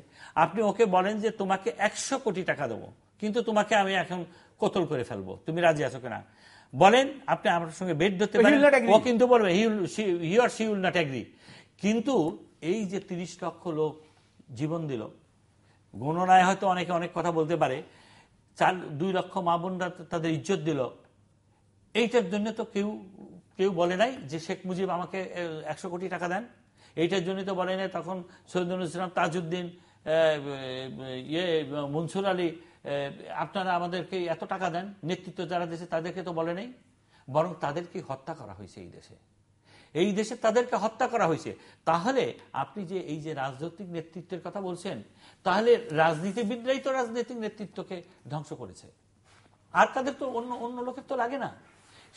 S2: আপনি ওকে বলেন যে তোমাকে 100 কোটি টাকা দেবো, কিন্তু তোমাকে আমি এখন কতল করে ফেলবো, তুমি রাজি আছো কিনা বলেন। আপনি আমার সঙ্গে বেট ধরতে পারেন, ও কিন্তু বলবে he or she will not agree. কিন্তু এই যে 30 লক্ষ লোক জীবন দিল, গণনায় হয়তো অনেকে অনেক কথা বলতে পারে, 2 লক্ষ মা বোনরা তাদের ইজ্জত দিল, এইটার জন্য তো কেউ বলে নাই যে শেখ মুজিব আমাকে 100 কোটি টাকা দেন। এইটার জন্য তো বলে নাই তখন সৈয়দুল ইসলাম, তাজউদ্দিন, মনসুর আলী, আপনারা আমাদেরকে এত টাকা দেন। নেতৃত্ব যারা দেশে তাদেরকে তো বলে নাই, বরং তাদেরকে হত্যা করা হয়েছে এই দেশে তাদেরকে হত্যা করা হয়েছে। তাহলে আপনি যে এই যে রাজনৈতিক নেতৃত্বের কথা বলছেন, তাহলে রাজনীতিবিদরাই তো রাজনৈতিক নেতৃত্বকে ধ্বংস করেছে, আর তাদের তো অন্য লোকের তো লাগে না।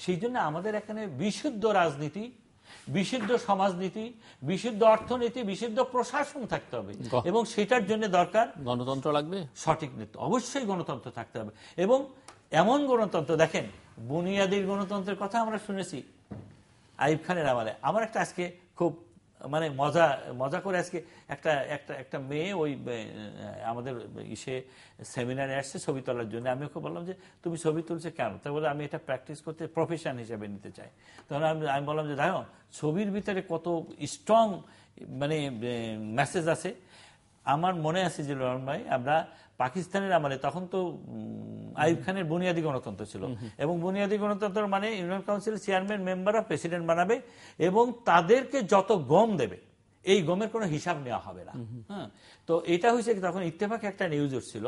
S2: সেই জন্য আমাদের এখানে বিশুদ্ধ রাজনীতি, বিশুদ্ধ সমাজনীতি, বিশুদ্ধ অর্থনীতি, বিশুদ্ধ প্রশাসন থাকতে হবে, এবং সেটার জন্য দরকার
S1: গণতন্ত্র লাগবে,
S2: সঠিক নেতৃত্ব। অবশ্যই গণতন্ত্র থাকতে হবে, এবং এমন গণতন্ত্র, দেখেন বুনিয়াদী গণতন্ত্রের কথা আমরা শুনেছি আইয়ুব খানের আমলে। আমার একটা আজকে খুব মানে মজা করে আজকে একটা মেয়ে ওই আমাদের সেমিনারে আসছে ছবি তোলার জন্য। আমি ওকে বললাম যে তুমি ছবি তুলছে কেন? তাই বলে আমি এটা প্র্যাকটিস করতে প্রফেশন হিসেবে নিতে চাই। তখন আমি বললাম যে দেখো ছবির ভিতরে কত স্ট্রং মানে মেসেজ আছে। আমার মনে আছে যে রহমান ভাই, আমরা পাকিস্তানের আমলে তখন তো আইয়ুব খানের বুনিয়াদী গণতন্ত্র ছিল, এবং বুনিয়াদী গণতন্ত্র মানে ইউনিয়ন কাউন্সিলের চেয়ারম্যান মেম্বার অফ প্রেসিডেন্ট বানাবে, এবং তাদেরকে যত গম দেবে এই গমের কোনো হিসাব নেওয়া হবে না। হ্যাঁ, তো এটা হচ্ছে তখন ইত্তেফাকে একটা নিউজ উঠছিল,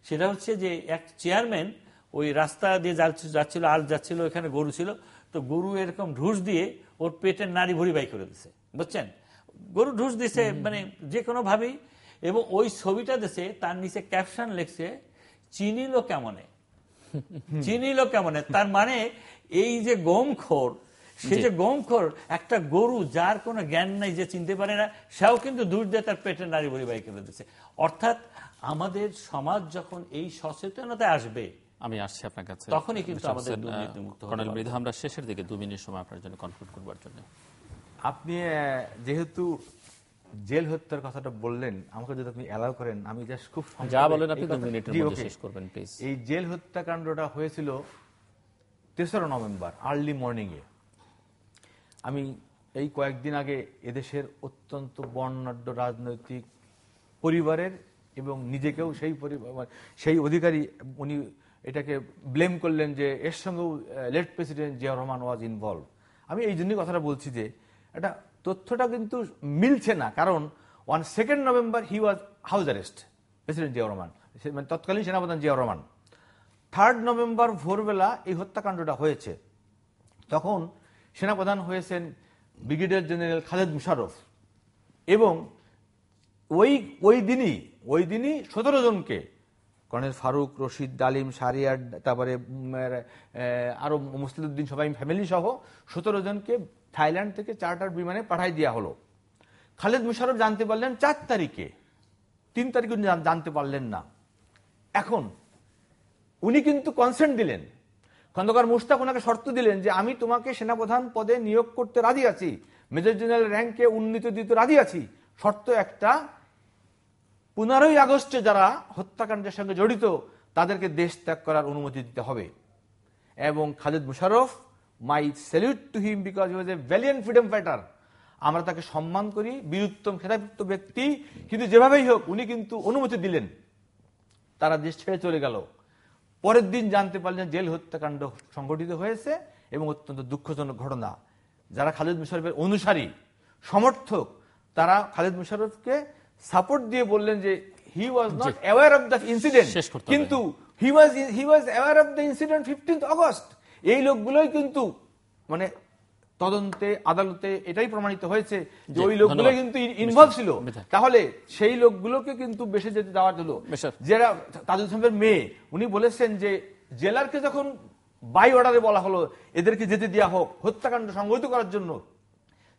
S2: সেটা হচ্ছে যে এক চেয়ারম্যান ওই রাস্তা দিয়ে যাচ্ছিল, আল যাচ্ছিল, এখানে গরু ছিল, তো গরু এরকম ঢুস দিয়ে ওর পেটের নাড়ি ভুড়ি বাই করে দিচ্ছে, বুঝছেন? গরু ঢুস দিছে মানে যে কোনো ভাবেই, এবং ওই ছবিটা দেশে তার নিচে ক্যাপশন লিখছে চিনিল কেমনে। চিনিল কেমনে? তার মানে এই যে গমখোর, সে যে গমখোর, একটা গরু যার কোনো জ্ঞান নাই, যে চিনতে পারে না, সেও কিন্তু দুধ দিয়ে তার পেটের নারী পরিবাহী করে দিচ্ছে। অর্থাৎ আমাদের সমাজ যখন এই সচেতনতায় আসবে,
S1: আমি আসছি আপনার কাছে,
S2: তখনই কিন্তু আমাদের দুর্নীতিমুক্ত হবে।
S1: কর্নেল মৃধা, আমরা শেষের দিকে 2 মিনিট সময় আপনার জন্য কনক্লুড করবার জন্য।
S3: আপনি যেহেতু জেল হত্যার কথাটা বললেন, আমাকে যদি আপনি অ্যালাউ করেন, আমি জাস্ট খুব
S1: যা বলেন আপনি 2 মিনিটের মধ্যে শেষ করবেন প্লিজ।
S3: এই জেল হত্যাকাণ্ডটা হয়েছিল 3রা নভেম্বর আর্লি মর্নিং এ। আমি এই কয়েকদিন আগে এদেশের অত্যন্ত বর্ণাঢ্য রাজনৈতিক পরিবারের এবং নিজেকেও সেই অধিকারী উনি এটাকে ব্লেম করলেন যে এর সঙ্গেও লেট প্রেসিডেন্ট জিয়া রহমান ওয়াজ ইনভলভ। আমি এই জন্যই কথাটা বলছি যে এটা তথ্যটা কিন্তু মিলছে না, কারণ 2 November he was house arrest, president Zia Rahman, মানে তৎকালীন সেনাপ্রধান জিয়া রহমান। 3 নভেম্বর ভোরবেলা এই হত্যাকাণ্ডটা হয়েছে, তখন সেনাপ্রধান হয়েছেন ব্রিগেডিয়ার জেনারেল খালেদ মুশাররফ, এবং ওই দিনই 17 জনকে, কর্নেল ফারুক, রশিদ, ডালিম, শাহরিয়ার, তারপরে আরো মুসলিউদ্দিন, সবাই ফ্যামিলি সহ 17 জনকে থাইল্যান্ড থেকে চার্টার বিমানে পাঠাই দেওয়া হলো। খালেদ মুশাররফ জানতে পারলেন 4 তারিখে, 3 তারিখে জানতে পারলেন না। এখন উনি কিন্তু কনসেন্ট দিলেন, খন্দকার মুশতাক ওনাকে শর্ত দিলেন যে আমি তোমাকে সেনাপ্রধান পদে নিয়োগ করতে রাজি আছি, মেজর জেনারেল র্যাঙ্কে উন্নীত দিতে রাজি আছি, শর্ত একটা, 15ই আগস্টে যারা হত্যাকাণ্ডের সঙ্গে জড়িত তাদেরকে দেশ ত্যাগ করার অনুমতি দিতে হবে। এবং Khaled Musharraf, my salute to him because he was a valiant freedom fighter, আমরা তাকে সম্মান করি, বীরুত্তম খেতাবযুক্ত ব্যক্তি, কিন্তু যেভাবেই হোক উনি কিন্তু অনুমতি দিলেন, তারা দেশ ছেড়ে চলে গেল। পরের দিন জানতে পারলেন জেল হত্যাকাণ্ড সংঘটিত হয়েছে, এবং অত্যন্ত দুঃখজনক ঘটনা। যারা খালেদ মুশাররফের অনুসারী, সমর্থক, তারা খালেদ মুশাররফকে সাপোর্ট দিয়ে বললেন যে he was not aware of the incident, কিন্তু he was aware of the incident 15 August. এই লোকগুলোই কিন্তু মানে তদন্তে, আদালতে এটাই প্রমাণিত হয়েছে যে ওই লোকগুলো কিন্তু ইনভলভ ছিল। তাহলে সেই লোকগুলোকে কিন্তু বেশি যেতে দেওয়া হলো। যারা তাজুল ইসলামের মেয়ে, উনি বলেছেন যে জেলারকে যখন বাই অর্ডারে বলা হলো এদেরকে যেতে দেওয়া হোক হত্যাকাণ্ড সংঘটিত করার জন্য,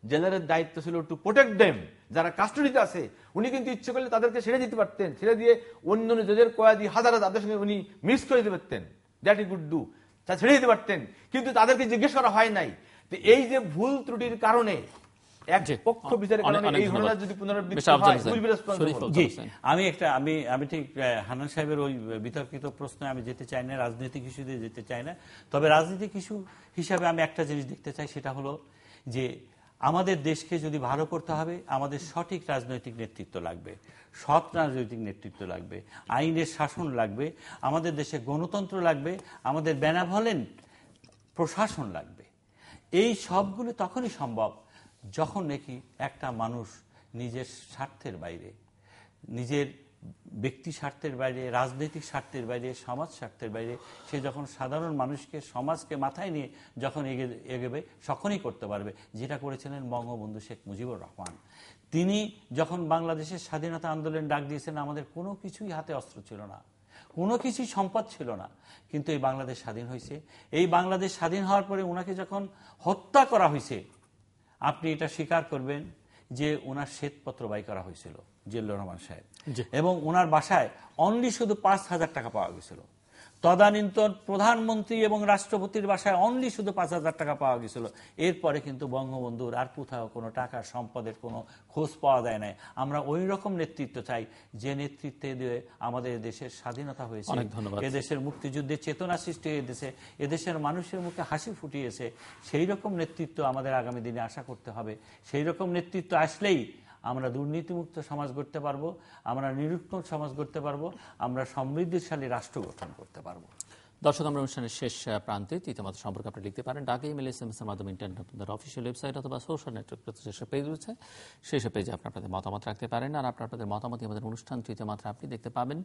S3: জেলারের দায়িত্ব ছিল টু প্রোটেক্ট দেম, যারা কাস্টডিতে আছে। উনি কিন্তু ইচ্ছে করলে তাদেরকে ছেড়ে দিতে পারতেন, ছেড়ে দিয়ে অন্য জেলের কয়েদি হাজার তাদের সঙ্গে উনি মিক্স করে দিতে পারতেন, দ্যাট ই কুড ডু, তা ছেড়ে দিতে পারতেন, কিন্তু তাদেরকে জিজ্ঞেস করা হয় নাই। এই যে ভুল ত্রুটির কারণে, এক পক্ষ বিচারের কারণে এই ঘটনা যদি পুনরাবৃত্তি হয়,
S2: আমি ঠিক হান্নান সাহেবের ওই বিতর্কিত প্রশ্নে আমি যেতে চাই না, রাজনৈতিক ইস্যুতে যেতে চাই না। তবে রাজনৈতিক ইস্যু হিসাবে আমি একটা জিনিস দেখতে চাই, সেটা হলো যে আমাদের দেশকে যদি ভালো করতে হবে, আমাদের সঠিক রাজনৈতিক নেতৃত্ব লাগবে, সৎ রাজনৈতিক নেতৃত্ব লাগবে, আইনের শাসন লাগবে, আমাদের দেশে গণতন্ত্র লাগবে, আমাদের বেনাভলেন্ট প্রশাসন লাগবে। এই সবগুলো তখনই সম্ভব যখন নাকি একটা মানুষ নিজের স্বার্থের বাইরে, নিজের ব্যক্তি স্বার্থের বাইরে, রাজনৈতিক স্বার্থের বাইরে, সমাজ স্বার্থের বাইরে, সে যখন সাধারণ মানুষকে, সমাজকে মাথায় নিয়ে যখন এগোবে, তখনই করতে পারবে। যেটা করেছিলেন বঙ্গবন্ধু শেখ মুজিবুর রহমান। তিনি যখন বাংলাদেশের স্বাধীনতা আন্দোলন ডাক দিয়েছেন, আমাদের কোনো কিছুই হাতে অস্ত্র ছিল না, কোনো কিছুই সম্পদ ছিল না, কিন্তু এই বাংলাদেশ স্বাধীন হয়েছে। এই বাংলাদেশ স্বাধীন হওয়ার পরে ওনাকে যখন হত্যা করা হয়েছে, আপনি এটা স্বীকার করবেন যে ওনার শ্বেতপত্র বাই করা হয়েছিল জিল্লুর রহমান সাহেব, এবং ওনার বাসায় অনলি শুধু 5,000 টাকা পাওয়া গেছিল। তদানীন্তন প্রধানমন্ত্রী এবং রাষ্ট্রপতির বাসায় অনলি শুধু 5,000 টাকা পাওয়া গেছিল। এরপরে কিন্তু বঙ্গবন্ধুর আর কোথাও কোনো টাকা সম্পদের কোনো খোঁজ পাওয়া যায় নাই। আমরা ওই রকম নেতৃত্ব চাই যে নেতৃত্বে দিয়ে আমাদের দেশের স্বাধীনতা হয়েছে, এদেশের মুক্তিযুদ্ধের চেতনা সৃষ্টি হয়েছে, এদেশের মানুষের মুখে হাসি ফুটিয়েছে। সেই রকম নেতৃত্ব আমাদের আগামী দিনে আশা করতে হবে। সেই রকম নেতৃত্ব আসলেই আমরা দুর্নীতিমুক্ত সমাজ গড়তে পারবো, আমরা নিরুৎপন্ন সমাজ গড়তে পারবো, আমরা সমৃদ্ধিশালী রাষ্ট্র গঠন করতে পারবো।
S1: দর্শক, আমরা অনুষ্ঠানের শেষ প্রান্তে তৃতীয়মাত্র সম্পর্কে আপনি লিখতে পারেন ডাকে, ইমেল, SMS এর মাধ্যমে, ইন্টারনেট, আপনাদের অফিসিয়াল ওয়েবসাইট অথবা সোশ্যাল নেটওয়ার্ক যেসব পেজ রয়েছে সেই সব পেজে আপনাদের মতামত রাখতে পারেন। আর আপনাদের মতামত আমাদের অনুষ্ঠান তৃতীয় মাত্রা আপনি দেখতে পাবেন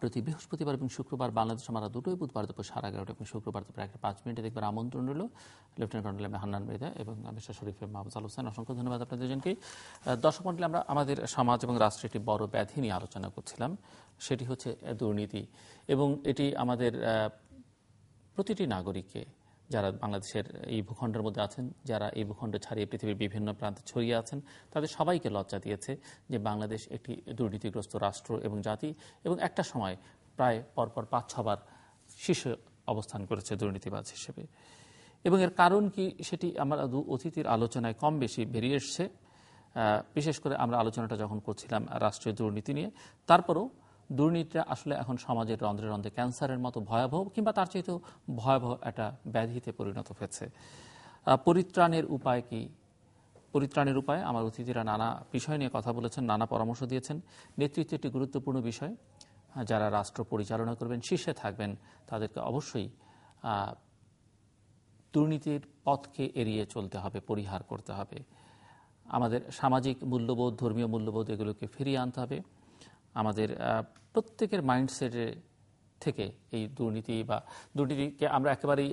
S1: প্রতি বৃহস্পতিবার এবং শুক্রবার বাংলাদেশ আমরা দুটোই, বুধবার দুপুর 11:30 এবং শুক্রবার দুপুর 1:05 দেখবার আমন্ত্রণ রইল। লেফটেন্যান্ট কর্নেল হান্নান মৃধা এবং মিস্টার শরীফ মাহফুজাল হোসেন, অসংখ্য ধন্যবাদ আপনাদের দুজনকেই। দর্শক মণ্ডলী, আমরা আমাদের সমাজ এবং রাষ্ট্রের একটি বড় ব্যাধি নিয়ে আলোচনা করছিলাম, সেটি হচ্ছে দুর্নীতি। এবং এটি আমাদের প্রতিটি নাগরিককে, যারা বাংলাদেশের এই ভূখণ্ডের মধ্যে আছেন, যারা এই ভূখণ্ড ছাড়িয়ে পৃথিবীর বিভিন্ন প্রান্তে ছড়িয়ে আছেন, তাদের সবাইকে লজ্জা দিয়েছে যে বাংলাদেশ একটি দুর্নীতিগ্রস্ত রাষ্ট্র এবং জাতি, এবং একটা সময় প্রায় পরপর 5-6 বার শীর্ষে অবস্থান করেছে দুর্নীতিবাজ হিসেবে। এবং এর কারণ কি সেটি আমার অতিথির আলোচনায় কম বেশি বেরিয়ে এসছে। বিশেষ করে আমরা আলোচনাটা যখন করছিলাম রাষ্ট্রীয় দুর্নীতি নিয়ে, তারপরও দুর্নীতিটা আসলে এখন সমাজের রন্ধ্রে রন্ধ্রে ক্যান্সারের মতো ভয়াবহ, কিংবা তার চাইতেও ভয়াবহ একটা ব্যাধিতে পরিণত হয়েছে। পরিত্রাণের উপায় কি? পরিত্রাণের উপায় আমার অতিথিরা নানা বিষয় নিয়ে কথা বলেছেন, নানা পরামর্শ দিয়েছেন। নেতৃত্ব একটি গুরুত্বপূর্ণ বিষয়। যারা রাষ্ট্র পরিচালনা করবেন, শীর্ষে থাকবেন, তাদেরকে অবশ্যই দুর্নীতির পথকে এড়িয়ে চলতে হবে, পরিহার করতে হবে। আমাদের সামাজিক মূল্যবোধ, ধর্মীয় মূল্যবোধ, এগুলোকে ফিরিয়ে আনতে হবে। আমাদের প্রত্যেকের মাইন্ডসেটে থেকে এই দুর্নীতি বা দুর্নীতিকে আমরা একেবারেই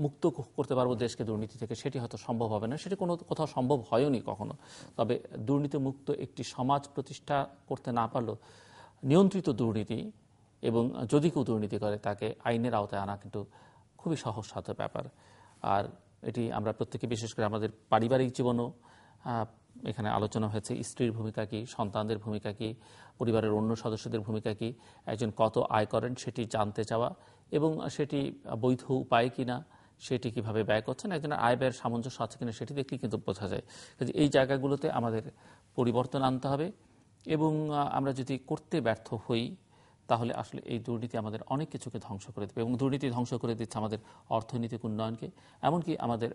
S1: মুক্ত করতে পারবো দেশকে দুর্নীতি থেকে, সেটি হয়তো সম্ভব হবে না, সেটি কোনো কোথাও সম্ভব হয়নি কখনো। তবে দুর্নীতিমুক্ত একটি সমাজ প্রতিষ্ঠা করতে না পারলেও নিয়ন্ত্রিত দুর্নীতি, এবং যদি কেউ দুর্নীতি করে তাকে আইনের আওতায় আনা কিন্তু খুবই সহজসাধ্য ব্যাপার। আর এটি আমরা প্রত্যেকে, বিশেষ করে আমাদের পারিবারিক জীবনও এখানে আলোচনা হয়েছে। স্ত্রীর ভূমিকা কি, সন্তানদের ভূমিকা কি, পরিবারের অন্য সদস্যদের ভূমিকা কি, একজন কত আয় করেন সেটি জানতে চাওয়া, এবং সেটি বৈধ উপায় কিনা, সেটি কিভাবে ব্যয় করছেন, একজনের আয় ব্যয়ের সামঞ্জস্য আছে কিনা সেটি দেখলেই কিন্তু বোঝা যায়। এই জায়গাগুলোতে আমাদের পরিবর্তন আনতে হবে, এবং আমরা যদি করতে ব্যর্থ হই তাহলে আসলে এই দুর্নীতি আমাদের অনেক কিছুকে ধ্বংস করে দেবে, এবং দুর্নীতি ধ্বংস করে দিচ্ছে আমাদের অর্থনৈতিক উন্নয়নকে, এমনকি আমাদের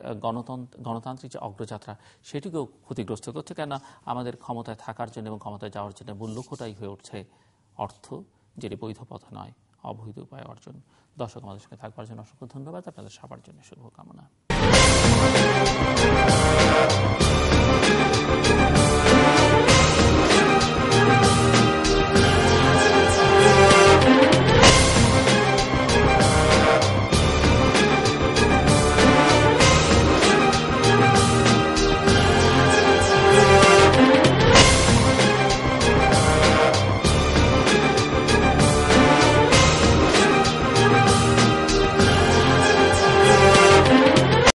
S1: গণতান্ত্রিক যে অগ্রযাত্রা সেটিকেও ক্ষতিগ্রস্ত করছে। কেন আমাদের ক্ষমতায় থাকার জন্য এবং ক্ষমতায় যাওয়ার জন্য মূল লক্ষ্যটাই হয়ে উঠছে অর্থ, যেটি বৈধ পথ নয়, অবৈধ উপায় অর্জন। দর্শক, আমাদের সঙ্গে থাকবার জন্য অসংখ্য ধন্যবাদ। আপনাদের সবার জন্য শুভকামনা।